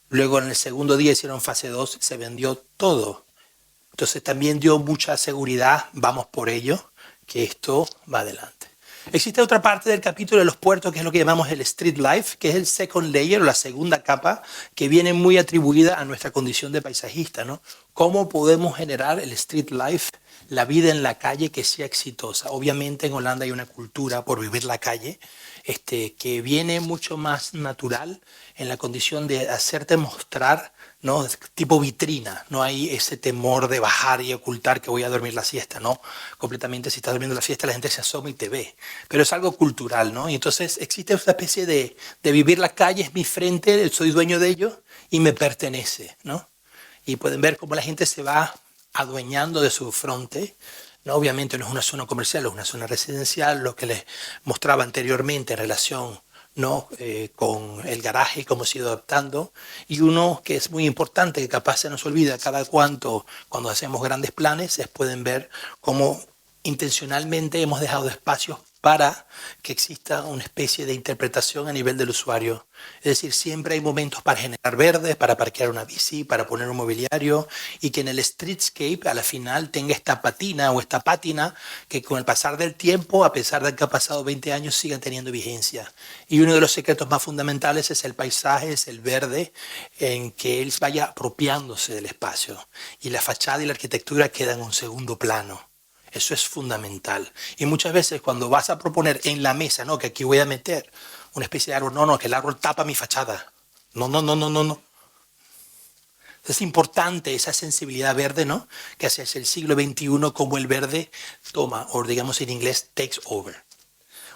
S2: Luego en el segundo día hicieron fase 2, se vendió todo. Entonces también dio mucha seguridad, vamos por ello, que esto va adelante. Existe otra parte del capítulo de los puertos que es lo que llamamos el street life, que es el second layer o la segunda capa que viene muy atribuida a nuestra condición de paisajista, ¿no? ¿Cómo podemos generar el street life, la vida en la calle que sea exitosa? Obviamente en Holanda hay una cultura por vivir la calle que viene mucho más natural en la condición de hacerte mostrar, ¿no? Tipo vitrina, no hay ese temor de bajar y ocultar que voy a dormir la siesta, ¿no? Completamente, si estás durmiendo la siesta la gente se asoma y te ve, pero es algo cultural, ¿no? Y entonces existe esta especie de vivir la calle, es mi frente, soy dueño de ello y me pertenece, ¿no? Y pueden ver cómo la gente se va adueñando de su fronte, ¿no? Obviamente no es una zona comercial, es una zona residencial, lo que les mostraba anteriormente en relación, ¿no? Con el garaje, cómo se ha ido adaptando. Y uno que es muy importante, que capaz se nos olvida cada cuando hacemos grandes planes, es pueden ver cómo intencionalmente hemos dejado espacios para que exista una especie de interpretación a nivel del usuario. Es decir, siempre hay momentos para generar verde, para parquear una bici, para poner un mobiliario y que en el streetscape a la final tenga esta patina o esta pátina que con el pasar del tiempo, a pesar de que ha pasado 20 años, sigan teniendo vigencia. Y uno de los secretos más fundamentales es el paisaje, es el verde, en que él vaya apropiándose del espacio y la fachada y la arquitectura quedan en un segundo plano. Eso es fundamental. Y muchas veces cuando vas a proponer en la mesa, no, que aquí voy a meter una especie de árbol, no, que el árbol tapa mi fachada. No. Es importante esa sensibilidad verde, ¿no? Que hacia el siglo XXI como el verde toma, o digamos en inglés, takes over.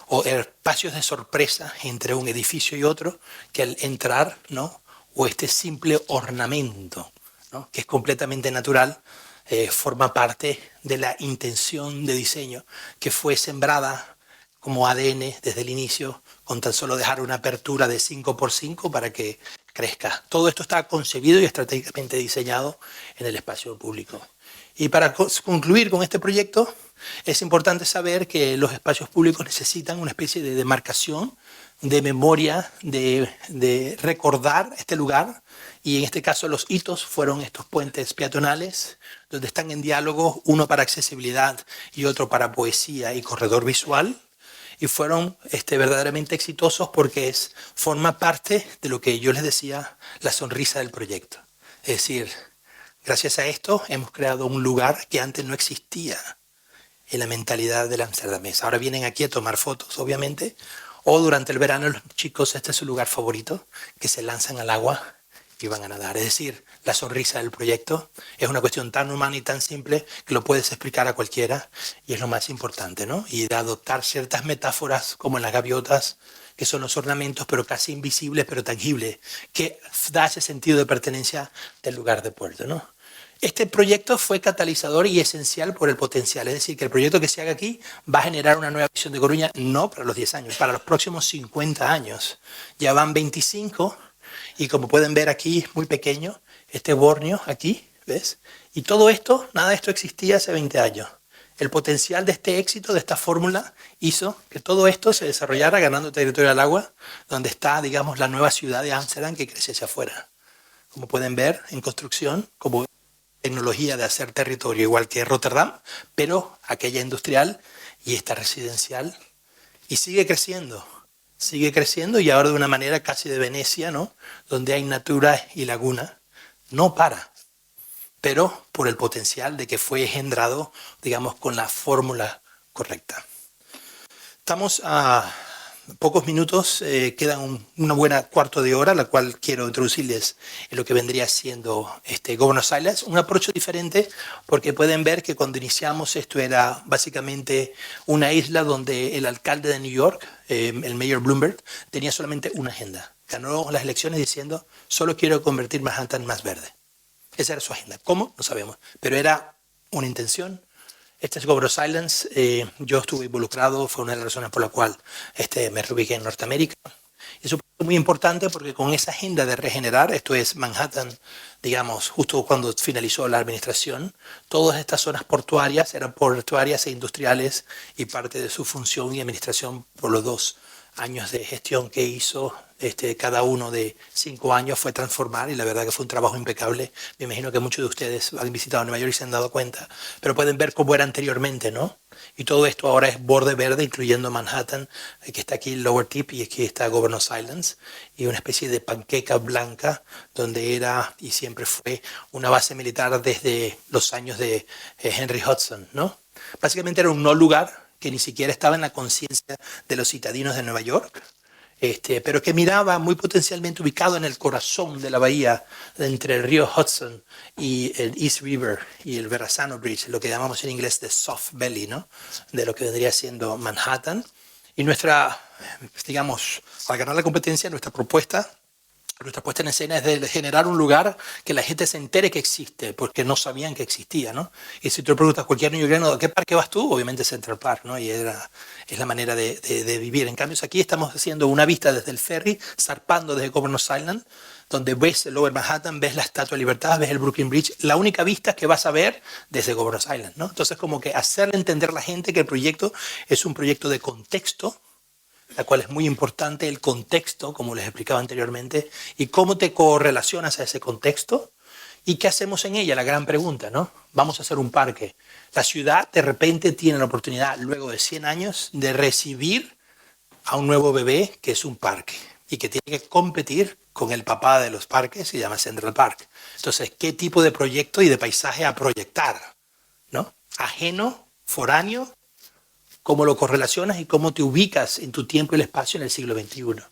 S2: O espacios de sorpresa entre un edificio y otro, que al entrar, ¿no? O este simple ornamento, ¿no? Que es completamente natural, forma parte de la intención de diseño que fue sembrada como ADN desde el inicio, con tan solo dejar una apertura de 5x5 para que crezca. Todo esto está concebido y estratégicamente diseñado en el espacio público. Y para concluir con este proyecto, es importante saber que los espacios públicos necesitan una especie de demarcación, de memoria, de recordar este lugar. Y en este caso los hitos fueron estos puentes peatonales, donde están en diálogo, uno para accesibilidad y otro para poesía y corredor visual. Y fueron verdaderamente exitosos porque forma parte de lo que yo les decía, la sonrisa del proyecto. Es decir, gracias a esto hemos creado un lugar que antes no existía en la mentalidad del amsterdamés. Ahora vienen aquí a tomar fotos, obviamente, o durante el verano los chicos, este es su lugar favorito, que se lanzan al agua y van a nadar. Es decir, la sonrisa del proyecto es una cuestión tan humana y tan simple que lo puedes explicar a cualquiera y es lo más importante, ¿no? Y de adoptar ciertas metáforas como en las gaviotas, que son los ornamentos, pero casi invisibles, pero tangibles, que da ese sentido de pertenencia del lugar de puerto, ¿no? Este proyecto fue catalizador y esencial por el potencial, es decir, que el proyecto que se haga aquí va a generar una nueva visión de Coruña, no para los 10 años, para los próximos 50 años. Ya van 25 y como pueden ver aquí, muy pequeño, este Borneo aquí, ¿ves? Y todo esto, nada de esto existía hace 20 años. El potencial de este éxito, de esta fórmula, hizo que todo esto se desarrollara ganando territorio al agua, donde está, digamos, la nueva ciudad de Ámsterdam que crece hacia afuera. Como pueden ver, en construcción, como tecnología de hacer territorio, igual que Rotterdam, pero aquella industrial y esta residencial. Y sigue creciendo y ahora de una manera casi de Venecia, ¿no? Donde hay natura y laguna. No para, pero por el potencial de que fue engendrado, digamos, con la fórmula correcta. Estamos a pocos minutos, quedan una buena cuarto de hora, la cual quiero introducirles en lo que vendría siendo Governor's Island. Un approach diferente porque pueden ver que cuando iniciamos esto era básicamente una isla donde el alcalde de New York, el mayor Bloomberg, tenía solamente una agenda. Ganó las elecciones diciendo, solo quiero convertir Manhattan más verde. Esa era su agenda. ¿Cómo? No sabemos. Pero era una intención. Este es Governor's Islands. Yo estuve involucrado, fue una de las razones por la cual me reubiqué en Norteamérica. Y es muy importante porque con esa agenda de regenerar, esto es Manhattan, digamos, justo cuando finalizó la administración, todas estas zonas portuarias eran portuarias e industriales y parte de su función y administración por los 2 años de gestión que hizo, cada uno de 5 años fue transformar y la verdad que fue un trabajo impecable. Me imagino que muchos de ustedes han visitado Nueva York y se han dado cuenta, pero pueden ver cómo era anteriormente, ¿no? Y todo esto ahora es borde verde, incluyendo Manhattan, que está aquí el Lower Tip y aquí está Governor's Islands, y una especie de panqueca blanca donde era y siempre fue una base militar desde los años de Henry Hudson, ¿no? Básicamente era un no lugar que ni siquiera estaba en la conciencia de los citadinos de Nueva York, pero que miraba muy potencialmente ubicado en el corazón de la bahía, entre el río Hudson y el East River y el Verrazano Bridge, lo que llamamos en inglés de soft belly, ¿no? De lo que vendría siendo Manhattan. Y nuestra, digamos, al ganar la competencia, nuestra puesta en escena es de generar un lugar que la gente se entere que existe, porque no sabían que existía, ¿no? Y si tú le preguntas a cualquier neoyorquino, ¿a qué parque vas tú? Obviamente Central Park, ¿no? Y es la manera de vivir. En cambio, aquí estamos haciendo una vista desde el ferry, zarpando desde Governor's Island, donde ves el Lower Manhattan, ves la Estatua de Libertad, ves el Brooklyn Bridge, la única vista que vas a ver desde Governor's Island, ¿no? Entonces, como que hacerle entender a la gente que el proyecto es un proyecto de contexto, la cual es muy importante, el contexto, como les explicaba anteriormente, y cómo te correlacionas a ese contexto y qué hacemos en ella, la gran pregunta, ¿no? Vamos a hacer un parque. La ciudad de repente tiene la oportunidad, luego de 100 años, de recibir a un nuevo bebé que es un parque y que tiene que competir con el papá de los parques, se llama Central Park. Entonces, ¿qué tipo de proyecto y de paisaje a proyectar? ¿No? Ajeno, foráneo, cómo lo correlacionas y cómo te ubicas en tu tiempo y el espacio en el siglo XXI,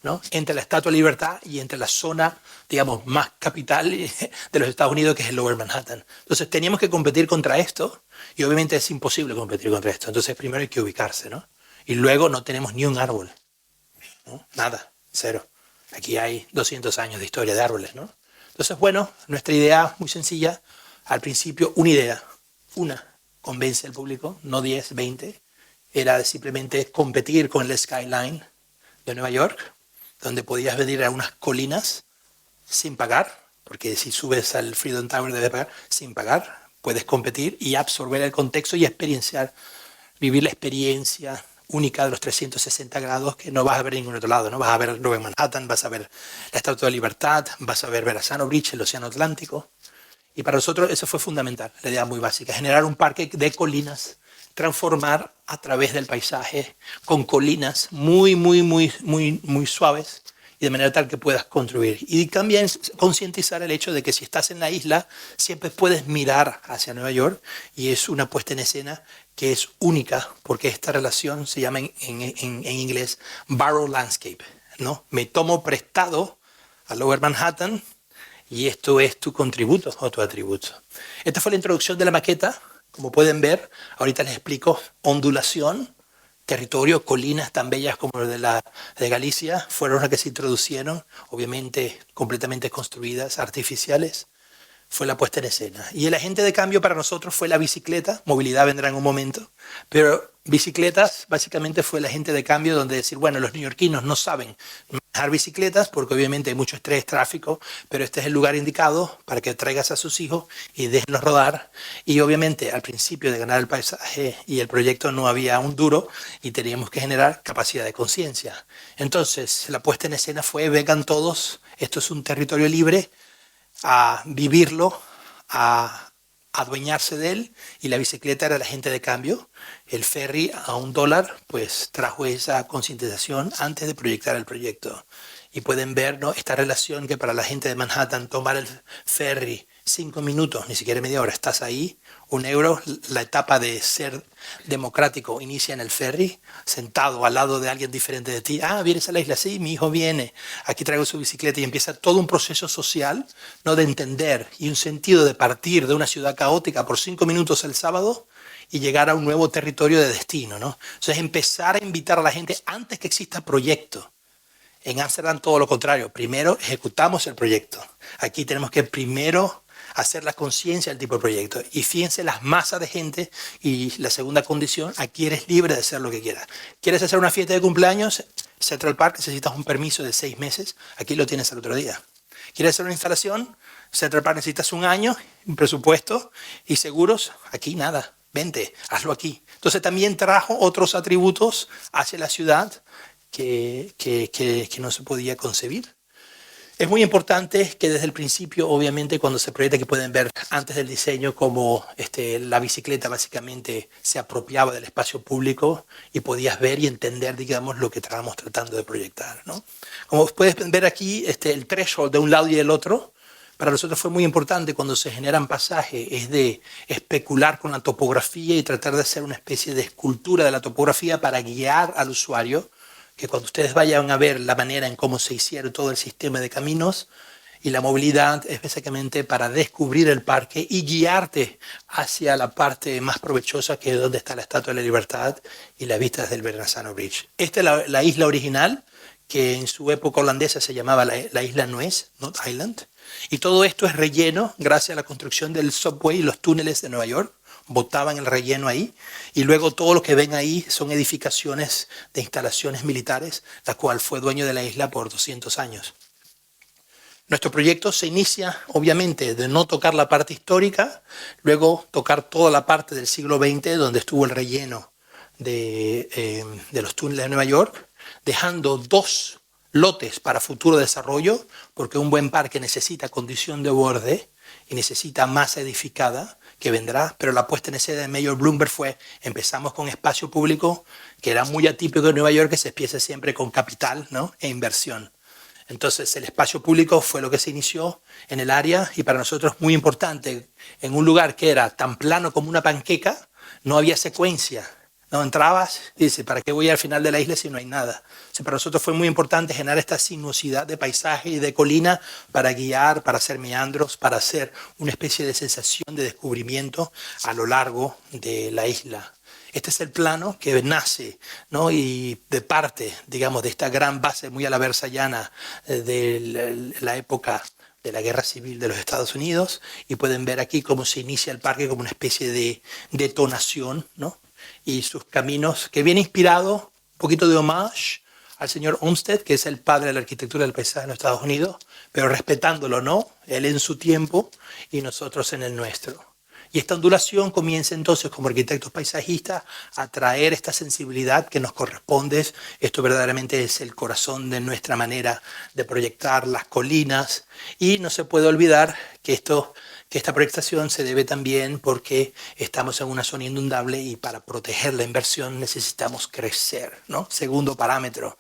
S2: ¿no? Entre la Estatua de Libertad y entre la zona, digamos, más capital de los Estados Unidos, que es el Lower Manhattan. Entonces teníamos que competir contra esto y obviamente es imposible competir contra esto. Entonces primero hay que ubicarse, ¿no? Y luego no tenemos ni un árbol, ¿no? Nada, cero. Aquí hay 200 años de historia de árboles, ¿no? Entonces, bueno, nuestra idea muy sencilla, al principio una idea, convence al público, no 10, 20, era simplemente competir con el skyline de Nueva York, donde podías venir a unas colinas sin pagar, porque si subes al Freedom Tower debes pagar, sin pagar, puedes competir y absorber el contexto y experienciar, vivir la experiencia única de los 360 grados que no vas a ver en ningún otro lado, ¿no? Vas a ver Lower Manhattan, vas a ver la Estatua de Libertad, vas a ver Verrazano Bridge, el Océano Atlántico. Y para nosotros eso fue fundamental, la idea muy básica, generar un parque de colinas, transformar a través del paisaje con colinas muy suaves y de manera tal que puedas construir. Y también concientizar el hecho de que si estás en la isla siempre puedes mirar hacia Nueva York y es una puesta en escena que es única porque esta relación se llama en inglés borrow landscape, ¿no? Me tomo prestado a Lower Manhattan y esto es tu contributo o tu atributo. Esta fue la introducción de la maqueta. Como pueden ver, ahorita les explico ondulación, territorio, colinas tan bellas como las de Galicia, fueron las que se introducieron, obviamente completamente construidas, artificiales. Fue la puesta en escena. Y el agente de cambio para nosotros fue la bicicleta. Movilidad vendrá en un momento. Pero bicicletas básicamente fue el agente de cambio donde decir, bueno, los neoyorquinos no saben manejar bicicletas porque obviamente hay mucho estrés, tráfico, pero este es el lugar indicado para que traigas a sus hijos y déjenlos rodar. Y obviamente al principio de ganar el paisaje y el proyecto no había un duro y teníamos que generar capacidad de conciencia. Entonces la puesta en escena fue, vengan todos, esto es un territorio libre, a vivirlo, a adueñarse de él, y la bicicleta era el agente de cambio. El ferry a $1 pues trajo esa concientización antes de proyectar el proyecto. Y pueden ver, ¿no?, esta relación que para la gente de Manhattan tomar el ferry 5 minutos, ni siquiera media hora, estás ahí, €1, la etapa de ser democrático inicia en el ferry, sentado al lado de alguien diferente de ti. Ah, ¿vienes a la isla? Sí, mi hijo viene, aquí traigo su bicicleta, y empieza todo un proceso social, ¿no?, de entender y un sentido de partir de una ciudad caótica por 5 minutos el sábado y llegar a un nuevo territorio de destino, ¿no? Entonces empezar a invitar a la gente antes que exista proyecto. En Ámsterdam todo lo contrario, primero ejecutamos el proyecto. Aquí tenemos que primero hacer la conciencia del tipo de proyecto. Y fíjense las masas de gente. Y la segunda condición, aquí eres libre de hacer lo que quieras. ¿Quieres hacer una fiesta de cumpleaños? Central Park, necesitas un permiso de 6 meses. Aquí lo tienes al otro día. ¿Quieres hacer una instalación? Central Park necesitas 1 año, un presupuesto y seguros. Aquí nada. Vente, hazlo aquí. Entonces también trajo otros atributos hacia la ciudad que no se podía concebir. Es muy importante que desde el principio, obviamente, cuando se proyecta, que pueden ver antes del diseño cómo la bicicleta básicamente se apropiaba del espacio público y podías ver y entender, digamos, lo que estábamos tratando de proyectar, ¿no? Como puedes ver aquí, el threshold de un lado y del otro, para nosotros fue muy importante cuando se generan pasajes, es de especular con la topografía y tratar de hacer una especie de escultura de la topografía para guiar al usuario, que cuando ustedes vayan a ver la manera en cómo se hicieron todo el sistema de caminos y la movilidad es básicamente para descubrir el parque y guiarte hacia la parte más provechosa, que es donde está la Estatua de la Libertad y las vistas del Verrazano Bridge. Esta es la isla original, que en su época holandesa se llamaba la Isla Nuez, Not Island. Y todo esto es relleno gracias a la construcción del subway y los túneles de Nueva York. Botaban el relleno ahí, y luego todo lo que ven ahí son edificaciones de instalaciones militares, la cual fue dueño de la isla por 200 años. Nuestro proyecto se inicia, obviamente, de no tocar la parte histórica, luego tocar toda la parte del siglo XX, donde estuvo el relleno de los túneles de Nueva York, dejando 2 lotes para futuro desarrollo, porque un buen parque necesita condición de borde y necesita masa edificada, que vendrá, pero la puesta en escena de Mayor Bloomberg fue, empezamos con espacio público, que era muy atípico de Nueva York, que se empieza siempre con capital, ¿no?, e inversión. Entonces el espacio público fue lo que se inició en el área, y para nosotros muy importante, en un lugar que era tan plano como una panqueca, no había secuencia. No entrabas y dices, ¿para qué voy al final de la isla si no hay nada? O sea, para nosotros fue muy importante generar esta sinuosidad de paisaje y de colina para guiar, para hacer meandros, para hacer una especie de sensación de descubrimiento a lo largo de la isla. Este es el plano que nace, ¿no?, y de parte, digamos, de esta gran base muy a la versallana de la época de la Guerra Civil de los Estados Unidos, y pueden ver aquí cómo se inicia el parque como una especie de detonación, ¿no?, y sus caminos, que viene inspirado un poquito de homage al señor Olmsted, que es el padre de la arquitectura del paisaje en los Estados Unidos, pero respetándolo, ¿no?, él en su tiempo y nosotros en el nuestro. Y esta ondulación comienza entonces como arquitectos paisajistas a traer esta sensibilidad que nos corresponde. Esto verdaderamente es el corazón de nuestra manera de proyectar las colinas, y no se puede olvidar que esta proyectación se debe también porque estamos en una zona inundable y para proteger la inversión necesitamos crecer, ¿no? Segundo parámetro.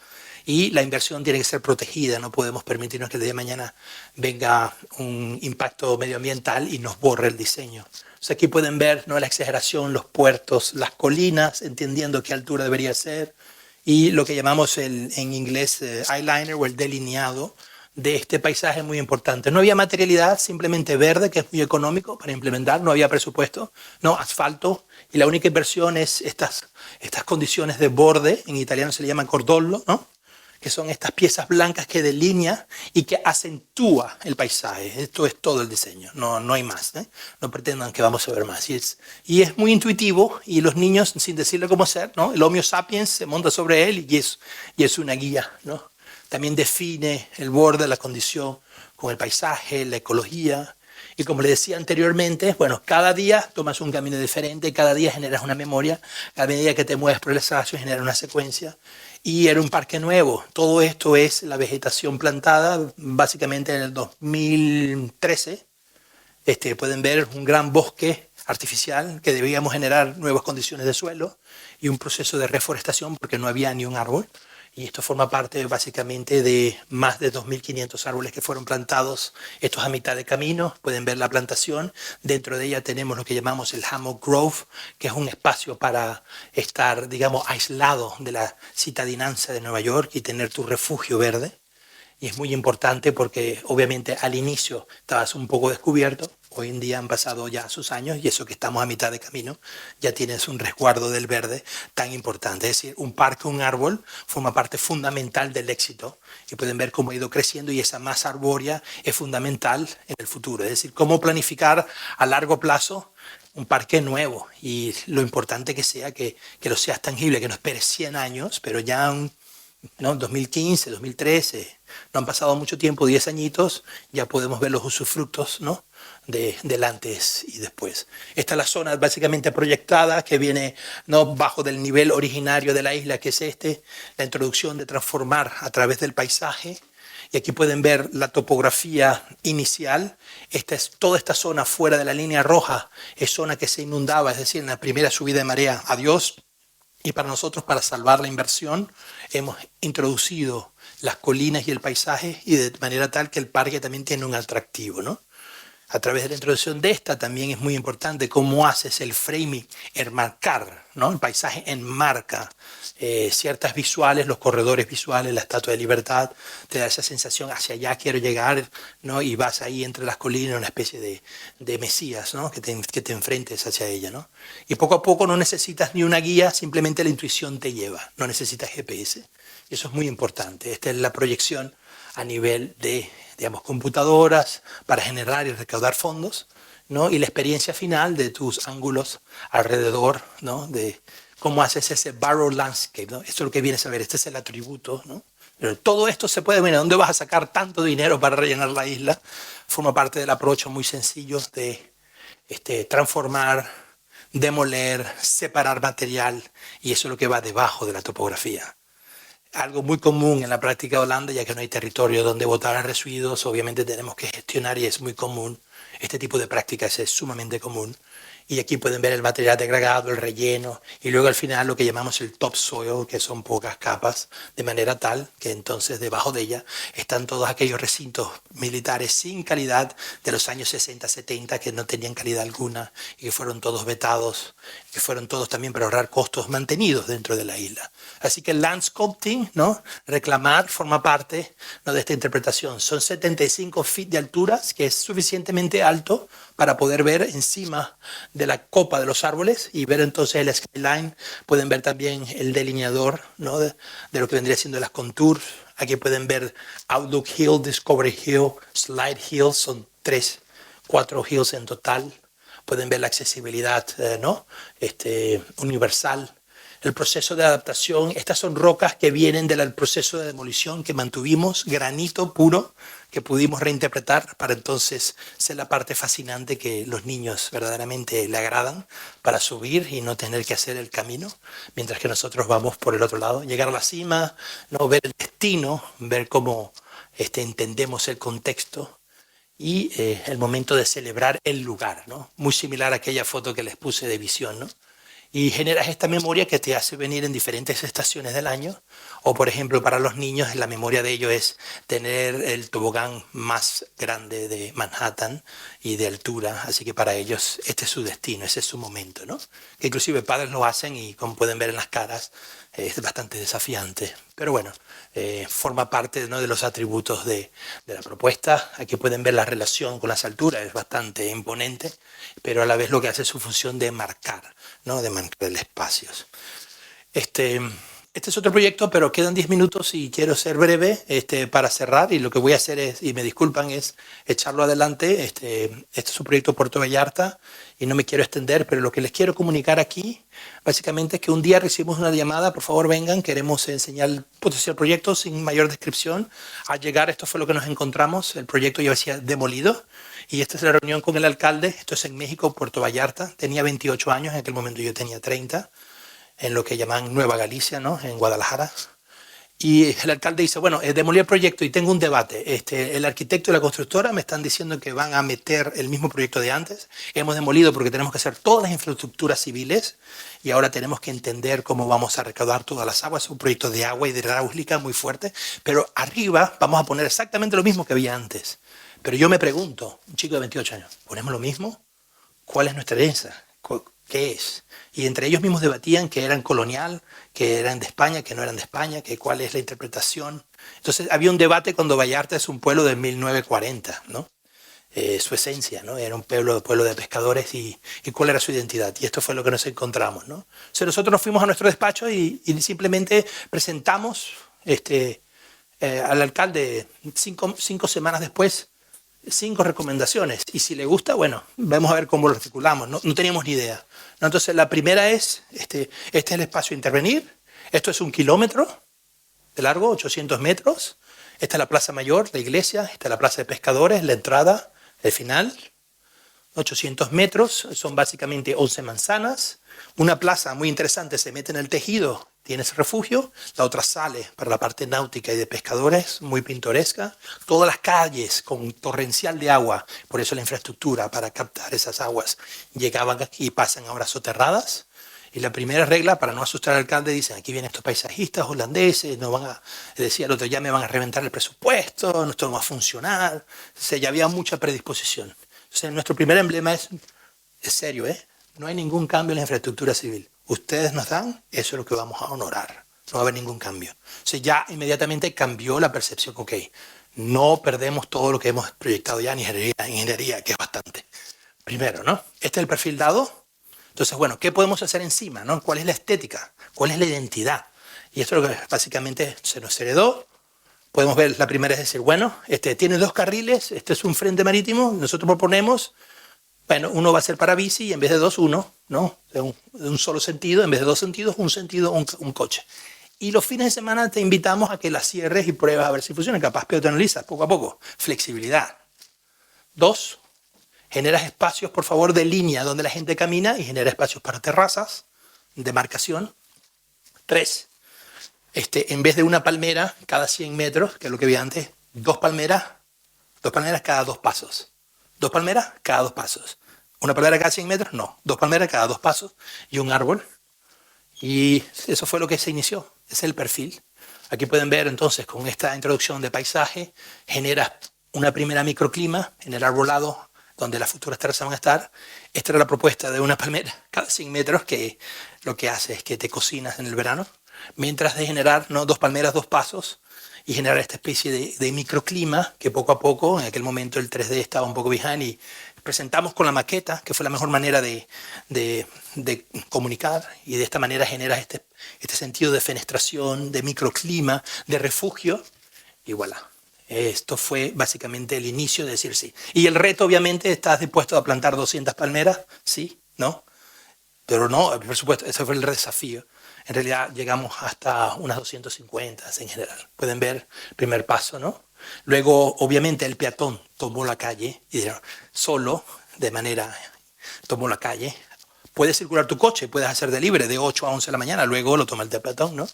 S2: Y la inversión tiene que ser protegida, no podemos permitirnos que el día de mañana venga un impacto medioambiental y nos borre el diseño. O sea, aquí pueden ver, ¿no?, la exageración, los puertos, las colinas, entendiendo qué altura debería ser, y lo que llamamos en inglés eyeliner o el delineado, de este paisaje muy importante. No había materialidad, simplemente verde, que es muy económico para implementar, no había presupuesto, no asfalto, y la única inversión es estas condiciones de borde, en italiano se le llama cordollo, ¿no? Que son estas piezas blancas que delinean y que acentúa el paisaje. Esto es todo el diseño, no hay más, ¿eh? No pretendan que vamos a ver más. Y es muy intuitivo, y los niños, sin decirle cómo hacer, ¿no? El Homo sapiens se monta sobre él y es una guía, ¿no? También define el borde, la condición con el paisaje, la ecología. Y como le decía anteriormente, bueno, cada día tomas un camino diferente, cada día generas una memoria, a medida que te mueves por el espacio generas una secuencia. Y era un parque nuevo. Todo esto es la vegetación plantada, básicamente en el 2013. Pueden ver un gran bosque artificial que debíamos generar nuevas condiciones de suelo y un proceso de reforestación porque no había ni un árbol. Y esto forma parte básicamente de más de 2.500 árboles que fueron plantados. Esto es a mitad de camino, pueden ver la plantación. Dentro de ella tenemos lo que llamamos el Hammock Grove, que es un espacio para estar, digamos, aislado de la citadinancia de Nueva York y tener tu refugio verde. Y es muy importante porque obviamente al inicio estabas un poco descubierto. Hoy en día han pasado ya sus años y eso que estamos a mitad de camino, ya tienes un resguardo del verde tan importante. Es decir, un parque, un árbol, forma parte fundamental del éxito. Y pueden ver cómo ha ido creciendo y esa masa arbórea es fundamental en el futuro. Es decir, cómo planificar a largo plazo un parque nuevo y lo importante que sea que lo seas tangible, que no esperes 100 años, pero ya ¿no? 2015, 2013, no han pasado mucho tiempo, 10 añitos, ya podemos ver los usufructos, ¿no? Del antes y después. Esta es la zona básicamente proyectada que viene, ¿no? Bajo del nivel originario de la isla, que es la introducción de transformar a través del paisaje. Y aquí pueden ver la topografía inicial. Toda esta zona fuera de la línea roja es zona que se inundaba, es decir, en la primera subida de marea. Adiós. Y para nosotros, para salvar la inversión, hemos introducido las colinas y el paisaje y de manera tal que el parque también tiene un atractivo, ¿no? A través de la introducción de esta también es muy importante cómo haces el framing, enmarcar, ¿no? El paisaje enmarca ciertas visuales, los corredores visuales, la Estatua de Libertad, te da esa sensación, hacia allá quiero llegar, ¿no? Y vas ahí entre las colinas, una especie de mesías, ¿no? Que te enfrentes hacia ella, ¿no? Y poco a poco no necesitas ni una guía, simplemente la intuición te lleva, no necesitas GPS. Y eso es muy importante. Esta es la proyección a nivel de, digamos, computadoras para generar y recaudar fondos, ¿no? Y la experiencia final de tus ángulos alrededor, ¿no? De cómo haces ese barrow landscape, ¿no? Esto es lo que vienes a ver, este es el atributo, ¿no? Pero todo esto se puede ver, ¿dónde vas a sacar tanto dinero para rellenar la isla? Forma parte del approach muy sencillo de transformar, demoler, separar material, y eso es lo que va debajo de la topografía. Algo muy común en la práctica de Holanda, ya que no hay territorio donde botar residuos, obviamente tenemos que gestionar y es muy común. Este tipo de prácticas es sumamente común. Y aquí pueden ver el material degradado, el relleno, y luego al final lo que llamamos el topsoil, que son pocas capas, de manera tal que entonces debajo de ella están todos aquellos recintos militares sin calidad de los años 60, 70, que no tenían calidad alguna y que fueron todos vetados, que fueron todos también para ahorrar costos mantenidos dentro de la isla. Así que el land sculpting, ¿no? Reclamar, forma parte, ¿no? De esta interpretación. Son 75 feet de altura, que es suficientemente alto para poder ver encima de la copa de los árboles y ver entonces el skyline. Pueden ver también el delineador, ¿no? de lo que vendría siendo las contours. Aquí pueden ver Outlook Hill, Discovery Hill, Slide Hill, son 4 hills en total. Pueden ver la accesibilidad, ¿no? Universal. El proceso de adaptación, estas son rocas que vienen del proceso de demolición que mantuvimos, granito puro, que pudimos reinterpretar para entonces ser la parte fascinante que los niños verdaderamente le agradan para subir y no tener que hacer el camino, mientras que nosotros vamos por el otro lado, llegar a la cima, ¿no? Ver el destino, ver cómo entendemos el contexto y el momento de celebrar el lugar, ¿no? Muy similar a aquella foto que les puse de visión, ¿no? Y generas esta memoria que te hace venir en diferentes estaciones del año. O, por ejemplo, para los niños, la memoria de ellos es tener el tobogán más grande de Manhattan y de altura. Así que para ellos este es su destino, ese es su momento, ¿no? Que inclusive padres lo hacen y, como pueden ver en las caras, es bastante desafiante. Pero bueno, forma parte, ¿no?, de los atributos de la propuesta. Aquí pueden ver la relación con las alturas, es bastante imponente, pero a la vez lo que hace es su función de marcar, ¿no?, de marcar el espacio. Este es otro proyecto, pero quedan 10 minutos y quiero ser breve para cerrar, y lo que voy a hacer es, y me disculpan, es echarlo adelante. Este es un proyecto Puerto Vallarta y no me quiero extender, pero lo que les quiero comunicar aquí básicamente es que un día recibimos una llamada: por favor vengan, queremos enseñar el potencial proyecto sin mayor descripción. Al llegar, esto fue lo que nos encontramos: el proyecto ya había demolido, y esta es la reunión con el alcalde. Esto es en México, Puerto Vallarta. Tenía 28 años, en aquel momento yo tenía 30, en lo que llaman Nueva Galicia, ¿no?, en Guadalajara. Y el alcalde dice: bueno, demolí el proyecto y tengo un debate. El arquitecto y la constructora me están diciendo que van a meter el mismo proyecto de antes. Hemos demolido porque tenemos que hacer todas las infraestructuras civiles y ahora tenemos que entender cómo vamos a recaudar todas las aguas. Es un proyecto de agua hidráulica muy fuerte, pero arriba vamos a poner exactamente lo mismo que había antes. Pero yo me pregunto, un chico de 28 años, ¿ponemos lo mismo? ¿Cuál es nuestra herencia? ¿Qué es? Y entre ellos mismos debatían que eran colonial, que eran de España, que no eran de España, que cuál es la interpretación. Entonces había un debate cuando Vallarta es un pueblo de 1940, ¿no? Su esencia, ¿no? Era un pueblo de pescadores, y cuál era su identidad. Y esto fue lo que nos encontramos, ¿no? Entonces nosotros nos fuimos a nuestro despacho y simplemente presentamos al alcalde 5 semanas después 5 recomendaciones, y si le gusta, bueno, vamos a ver cómo lo articulamos. No teníamos ni idea, ¿no? Entonces la primera es, este es el espacio a intervenir. Esto es 1 kilómetro de largo, 800 metros. Esta es la plaza mayor, la iglesia. Esta es la plaza de pescadores, la entrada, el final. 800 metros, son básicamente 11 manzanas. Una plaza muy interesante, se mete en el tejido, tienes refugio. La otra sale para la parte náutica y de pescadores, muy pintoresca. Todas las calles con torrencial de agua, por eso la infraestructura para captar esas aguas llegaban aquí y pasan ahora soterradas. Y la primera regla, para no asustar al alcalde, dicen: aquí vienen estos paisajistas holandeses, no van a, decía el otro, ya me van a reventar el presupuesto, esto no va a funcionar. O sea, ya había mucha predisposición. Entonces, nuestro primer emblema es serio, no hay ningún cambio en la infraestructura civil. Ustedes nos dan, eso es lo que vamos a honorar. No va a haber ningún cambio. O sea, ya inmediatamente cambió la percepción. Ok, no perdemos todo lo que hemos proyectado ya en ingeniería, que es bastante. Primero, ¿no? Este es el perfil dado. Entonces, bueno, ¿qué podemos hacer encima, ¿no? ¿Cuál es la estética? ¿Cuál es la identidad? Y esto es lo que básicamente se nos heredó. Podemos ver, la primera es decir, bueno, tiene 2 carriles, este es un frente marítimo, nosotros proponemos, bueno, uno va a ser para bici y en vez de 2, 1, ¿no? De un solo sentido, en vez de 2 sentidos, un sentido, un coche. Y los fines de semana te invitamos a que las cierres y pruebas a ver si funciona, capaz peatonalizas poco a poco. Flexibilidad. 2, generas espacios, por favor, de línea donde la gente camina y genera espacios para terrazas, demarcación. 3, en vez de una palmera cada 100 metros, que es lo que había antes, 2 palmeras cada 2 pasos. 2 palmeras cada 2 pasos. ¿Una palmera cada 100 metros? No. 2 palmeras cada 2 pasos y un árbol. Y eso fue lo que se inició. Ese es el perfil. Aquí pueden ver entonces, con esta introducción de paisaje, genera una primera microclima en el arbolado donde las futuras terrazas van a estar. Esta era la propuesta de una palmera cada 100 metros, que lo que hace es que te cocinas en el verano, mientras de generar, ¿no?, 2 palmeras, 2 pasos, y generar esta especie de microclima que poco a poco, en aquel momento el 3D estaba un poco behind, y presentamos con la maqueta, que fue la mejor manera de comunicar, y de esta manera generas este sentido de fenestración, de microclima, de refugio, y voilà. Esto fue básicamente el inicio de decir sí. Y el reto, obviamente, ¿estás dispuesto a plantar 200 palmeras? Sí, ¿no? Pero no, por supuesto, ese fue el desafío. En realidad llegamos hasta unas 250 en general. Pueden ver el primer paso, ¿no? Luego, obviamente, el peatón tomó la calle, y solo, tomó la calle. Puedes circular tu coche, puedes hacer delivery de 8 a 11 de la mañana, luego lo toma el peatón, ¿no?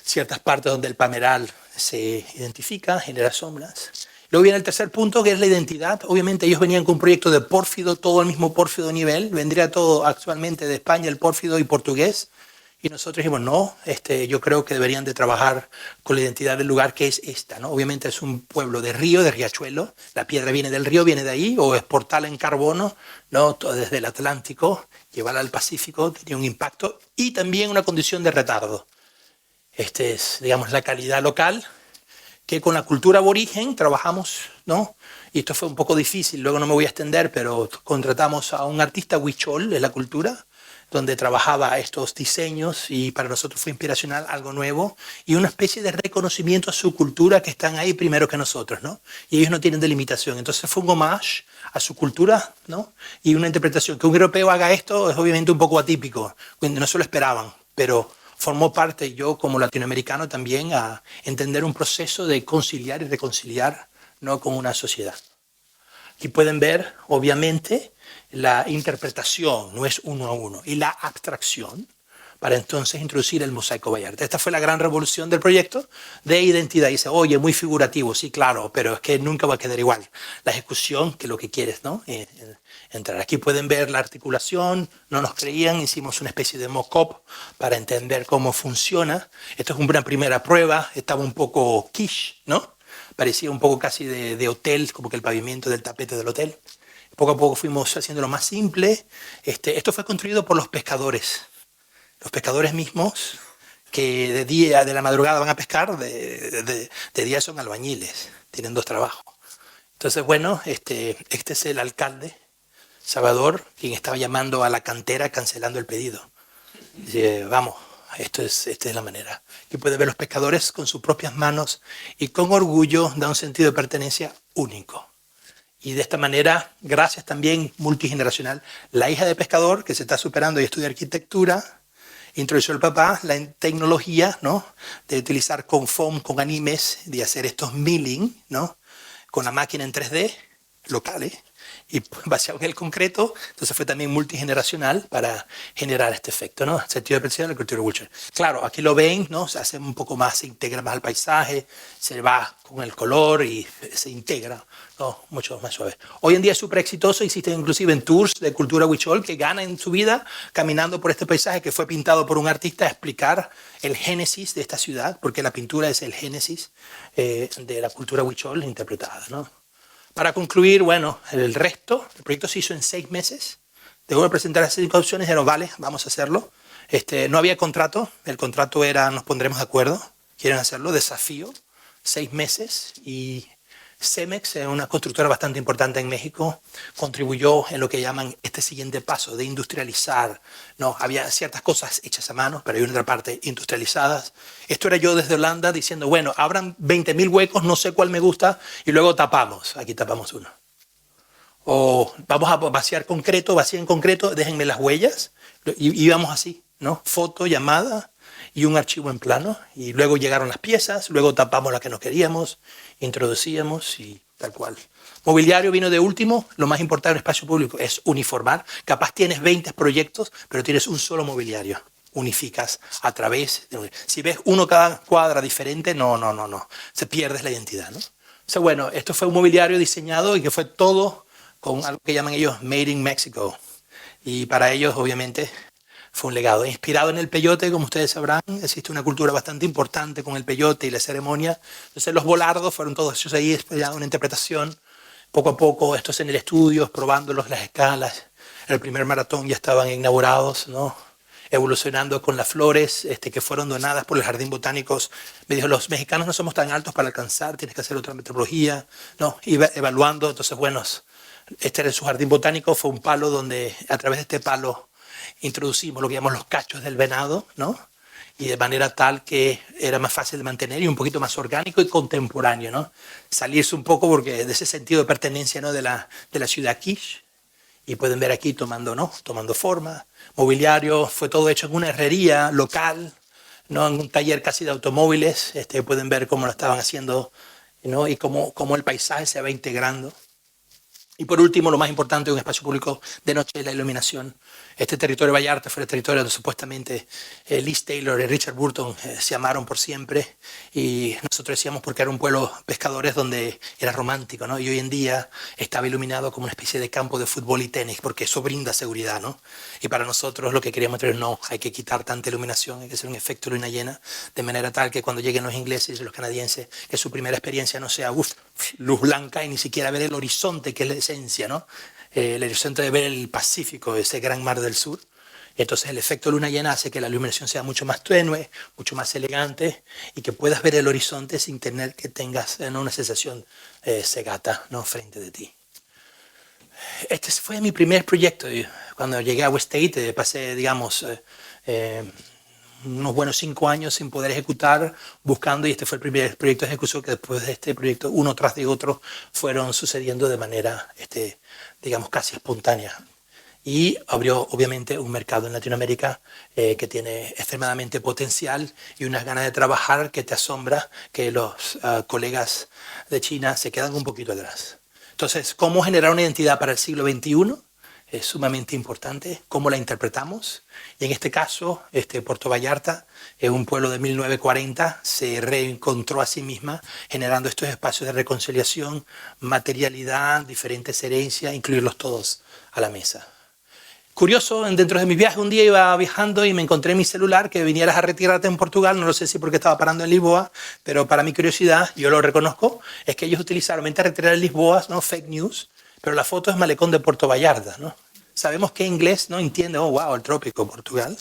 S2: Ciertas partes donde el palmeral se identifica, genera sombras. Luego viene el tercer punto, que es la identidad. Obviamente ellos venían con un proyecto de pórfido, todo el mismo pórfido nivel. Vendría todo actualmente de España, el pórfido y portugués. Y nosotros dijimos, no, yo creo que deberían de trabajar con la identidad del lugar, que es esta, ¿no? Obviamente es un pueblo de río, de riachuelo. La piedra viene del río, viene de ahí, o es portal en carbono, ¿no? Todo desde el Atlántico, llevarla al Pacífico tenía un impacto y también una condición de retardo. Este es, digamos, la calidad local, que con la cultura aborigen trabajamos, ¿no? Y esto fue un poco difícil, luego no me voy a extender, pero contratamos a un artista huichol de la cultura, donde trabajaba estos diseños y para nosotros fue inspiracional, algo nuevo y una especie de reconocimiento a su cultura que están ahí primero que nosotros, ¿no? Y ellos no tienen delimitación. Entonces fue un homage a su cultura, ¿no? Y una interpretación. Que un europeo haga esto es obviamente un poco atípico, no se lo esperaban, pero formó parte yo como latinoamericano también a entender un proceso de conciliar y reconciliar, ¿no? Con una sociedad. Aquí pueden ver, obviamente, la interpretación, no es uno a uno, y la abstracción, para entonces introducir el mosaico Vallarta. Esta fue la gran revolución del proyecto de identidad. Dice, oye, muy figurativo, sí, claro, pero es que nunca va a quedar igual. La ejecución, que es lo que quieres, ¿no? Entrar. Aquí pueden ver la articulación, no nos creían, hicimos una especie de mock-up para entender cómo funciona. Esto es una primera prueba, estaba un poco quiche, ¿no? Parecía un poco casi de hotel, como que el pavimento del tapete del hotel. Poco a poco fuimos haciéndolo más simple. Esto fue construido por los pescadores mismos que de la madrugada van a pescar, de día son albañiles, tienen 2 trabajos. Entonces, bueno, este es el alcalde, Salvador, quien estaba llamando a la cantera cancelando el pedido. Dice, vamos, esta es la manera. Aquí puede ver los pescadores con sus propias manos y con orgullo da un sentido de pertenencia único. Y de esta manera, gracias también multigeneracional, la hija de pescador que se está superando y estudia arquitectura, introdujo el papá la tecnología, ¿no? De utilizar con foam, con animes, de hacer estos milling, ¿no? Con la máquina en 3D, locales, y basado en el concreto, entonces fue también multigeneracional para generar este efecto, ¿no? Sentido de pertenencia de la cultura Wilshire. Claro, aquí lo ven, ¿no? Se hace un poco más, se integra más al paisaje, se va con el color y se integra, ¿no? Mucho más suave. Hoy en día es súper exitoso, existen inclusive en tours de cultura huichol que ganan en su vida caminando por este paisaje que fue pintado por un artista a explicar el génesis de esta ciudad, porque la pintura es el génesis de la cultura huichol interpretada, ¿no? Para concluir, bueno, el resto, el proyecto se hizo en 6 meses. Debo de presentar las 5 opciones, dijeron, vale, vamos a hacerlo. No había contrato, el contrato era, nos pondremos de acuerdo, quieren hacerlo, desafío, 6 meses. Y Cemex, una constructora bastante importante en México, contribuyó en lo que llaman este siguiente paso de industrializar. No, había ciertas cosas hechas a mano, pero hay una otra parte industrializadas. Esto era yo desde Holanda diciendo, bueno, abran 20.000 huecos, no sé cuál me gusta, y luego tapamos. Aquí tapamos uno. O vamos a vaciar concreto, vacíen concreto, déjenme las huellas. Y íbamos así, ¿no? Foto, llamada y un archivo en plano. Y luego llegaron las piezas, luego tapamos las que no queríamos, introducíamos y tal cual. Mobiliario vino de último. Lo más importante en el espacio público es uniformar. Capaz tienes 20 proyectos, pero tienes un solo mobiliario. Unificas a través de... Si ves uno cada cuadra diferente, no. Se pierde la identidad, ¿no? O sea, bueno, esto fue un mobiliario diseñado y que fue todo con algo que llaman ellos Made in Mexico. Y para ellos, obviamente, fue un legado. Inspirado en el peyote, como ustedes sabrán, existe una cultura bastante importante con el peyote y la ceremonia. Entonces los volardos fueron todos ellos ahí, una interpretación. Poco a poco, estos en el estudio, probándolos, las escalas. El primer maratón ya estaban inaugurados, ¿no? Evolucionando con las flores que fueron donadas por el Jardín Botánicos. Me dijo, los mexicanos no somos tan altos para alcanzar, tienes que hacer otra metodología. No, iba evaluando, entonces, bueno, este era su Jardín Botánico, fue un palo donde a través de este palo introducimos lo que llamamos los cachos del venado, ¿no? Y de manera tal que era más fácil de mantener y un poquito más orgánico y contemporáneo, ¿no? Salirse un poco porque de ese sentido de pertenencia, ¿no? de la ciudad quiche. Y pueden ver aquí tomando forma. Mobiliario, fue todo hecho en una herrería local, ¿no? En un taller casi de automóviles. Pueden ver cómo lo estaban haciendo, ¿no? Y cómo el paisaje se va integrando. Y por último, lo más importante de un espacio público de noche es la iluminación. Este territorio de Vallarta fue el territorio donde supuestamente Liz Taylor y Richard Burton se amaron por siempre. Y nosotros decíamos porque era un pueblo pescadores donde era romántico, ¿no? Y hoy en día estaba iluminado como una especie de campo de fútbol y tenis, porque eso brinda seguridad, ¿no? Y para nosotros lo que queríamos decir es no, hay que quitar tanta iluminación, hay que hacer un efecto luna llena, de manera tal que cuando lleguen los ingleses y los canadienses, que su primera experiencia no sea luz blanca y ni siquiera ver el horizonte, que es la esencia, ¿no? El horizonte de ver el Pacífico, ese gran mar del sur, Entonces el efecto luna llena hace que la iluminación sea mucho más tenue, mucho más elegante y que puedas ver el horizonte sin tener que tengas una sensación cegata, ¿no?, frente de ti. Este fue mi primer proyecto. Cuando llegué a West State pasé, digamos, unos buenos 5 años sin poder ejecutar, buscando, y este fue el primer proyecto de ejecución que después de este proyecto, uno tras de otro, fueron sucediendo de manera, digamos, casi espontánea. Y abrió, obviamente, un mercado en Latinoamérica que tiene extremadamente potencial y unas ganas de trabajar que te asombra que los colegas de China se quedan un poquito atrás. Entonces, ¿cómo generar una identidad para el siglo XXI? Es sumamente importante. ¿Cómo la interpretamos? Y en este caso, Puerto Vallarta, un pueblo de 1940, se reencontró a sí misma generando estos espacios de reconciliación, materialidad, diferentes herencias, incluirlos todos a la mesa. Curioso, dentro de mi viaje un día iba viajando y me encontré en mi celular que vinieras a retirarte en Portugal, no lo sé si porque estaba parando en Lisboa, pero para mi curiosidad, yo lo reconozco, es que ellos utilizaron, vente a retirar en Lisboa, ¿no?, fake news, pero la foto es malecón de Puerto Vallarta, ¿no? Sabemos que inglés no entiende, oh, wow, el trópico, Portugal,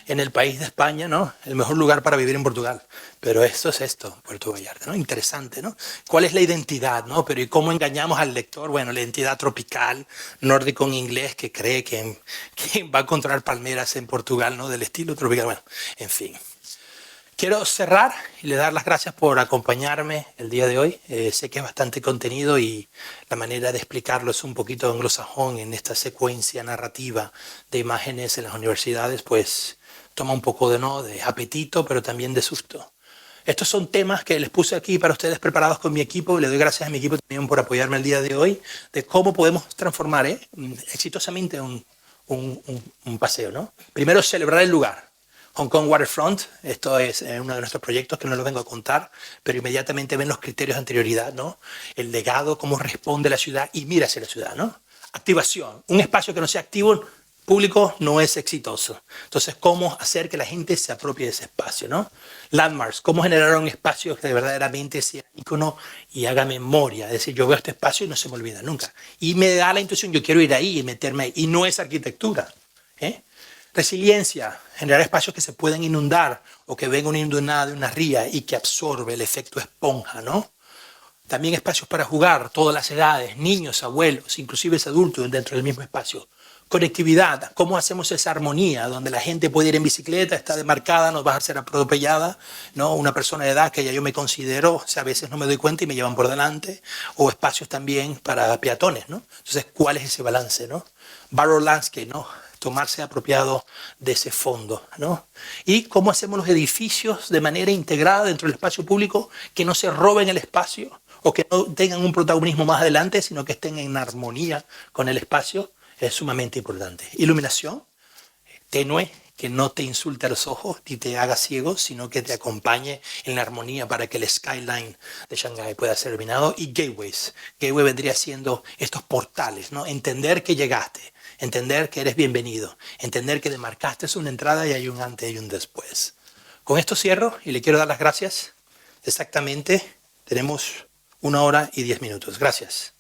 S2: en el país de España, ¿no?, el mejor lugar para vivir en Portugal. Pero esto es Puerto Vallarta, ¿no? Interesante, ¿no? ¿Cuál es la identidad, no? Pero ¿y cómo engañamos al lector? Bueno, la identidad tropical, nórdico en inglés, que cree que va a encontrar palmeras en Portugal, ¿no?, del estilo tropical. Bueno, en fin. Quiero cerrar y le dar las gracias por acompañarme el día de hoy. Sé que es bastante contenido y la manera de explicarlo es un poquito anglosajón en esta secuencia narrativa de imágenes en las universidades, pues toma un poco de apetito, pero también de susto. Estos son temas que les puse aquí para ustedes preparados con mi equipo. Le doy gracias a mi equipo también por apoyarme el día de hoy, de cómo podemos transformar exitosamente un paseo, ¿no? Primero, celebrar el lugar. Hong Kong Waterfront, esto es uno de nuestros proyectos que no lo vengo a contar, pero inmediatamente ven los criterios de anterioridad, ¿no? El legado, cómo responde la ciudad y mira hacia la ciudad, ¿no? Activación, un espacio que no sea activo, público, no es exitoso. Entonces, ¿cómo hacer que la gente se apropie de ese espacio, ¿no? Landmarks, cómo generar un espacio que verdaderamente sea ícono y haga memoria. Es decir, yo veo este espacio y no se me olvida nunca. Y me da la intuición, yo quiero ir ahí y meterme ahí. Y no es arquitectura, ¿eh? Resiliencia, generar espacios que se pueden inundar o que venga una inundada de una ría y que absorbe el efecto esponja, ¿no? También espacios para jugar, todas las edades, niños, abuelos, inclusive adultos dentro del mismo espacio. Conectividad, cómo hacemos esa armonía donde la gente puede ir en bicicleta, está demarcada, no va a ser atropellada, ¿no? Una persona de edad que ya yo me considero, o sea, a veces no me doy cuenta y me llevan por delante, o espacios también para peatones, ¿no? Entonces, ¿cuál es ese balance, no? Borough Landscape, ¿no? Tomarse apropiado de ese fondo, ¿no? Y cómo hacemos los edificios de manera integrada dentro del espacio público, que no se roben el espacio o que no tengan un protagonismo más adelante, sino que estén en armonía con el espacio, es sumamente importante. Iluminación tenue, que no te insulte a los ojos ni te haga ciego, sino que te acompañe en la armonía para que el skyline de Shanghái pueda ser iluminado. Y gateways. Gateway vendría siendo estos portales, ¿no? Entender que llegaste, entender que eres bienvenido, entender que demarcaste una entrada y hay un antes y un después. Con esto cierro y le quiero dar las gracias. Exactamente, tenemos 1 hora y 10 minutos. Gracias.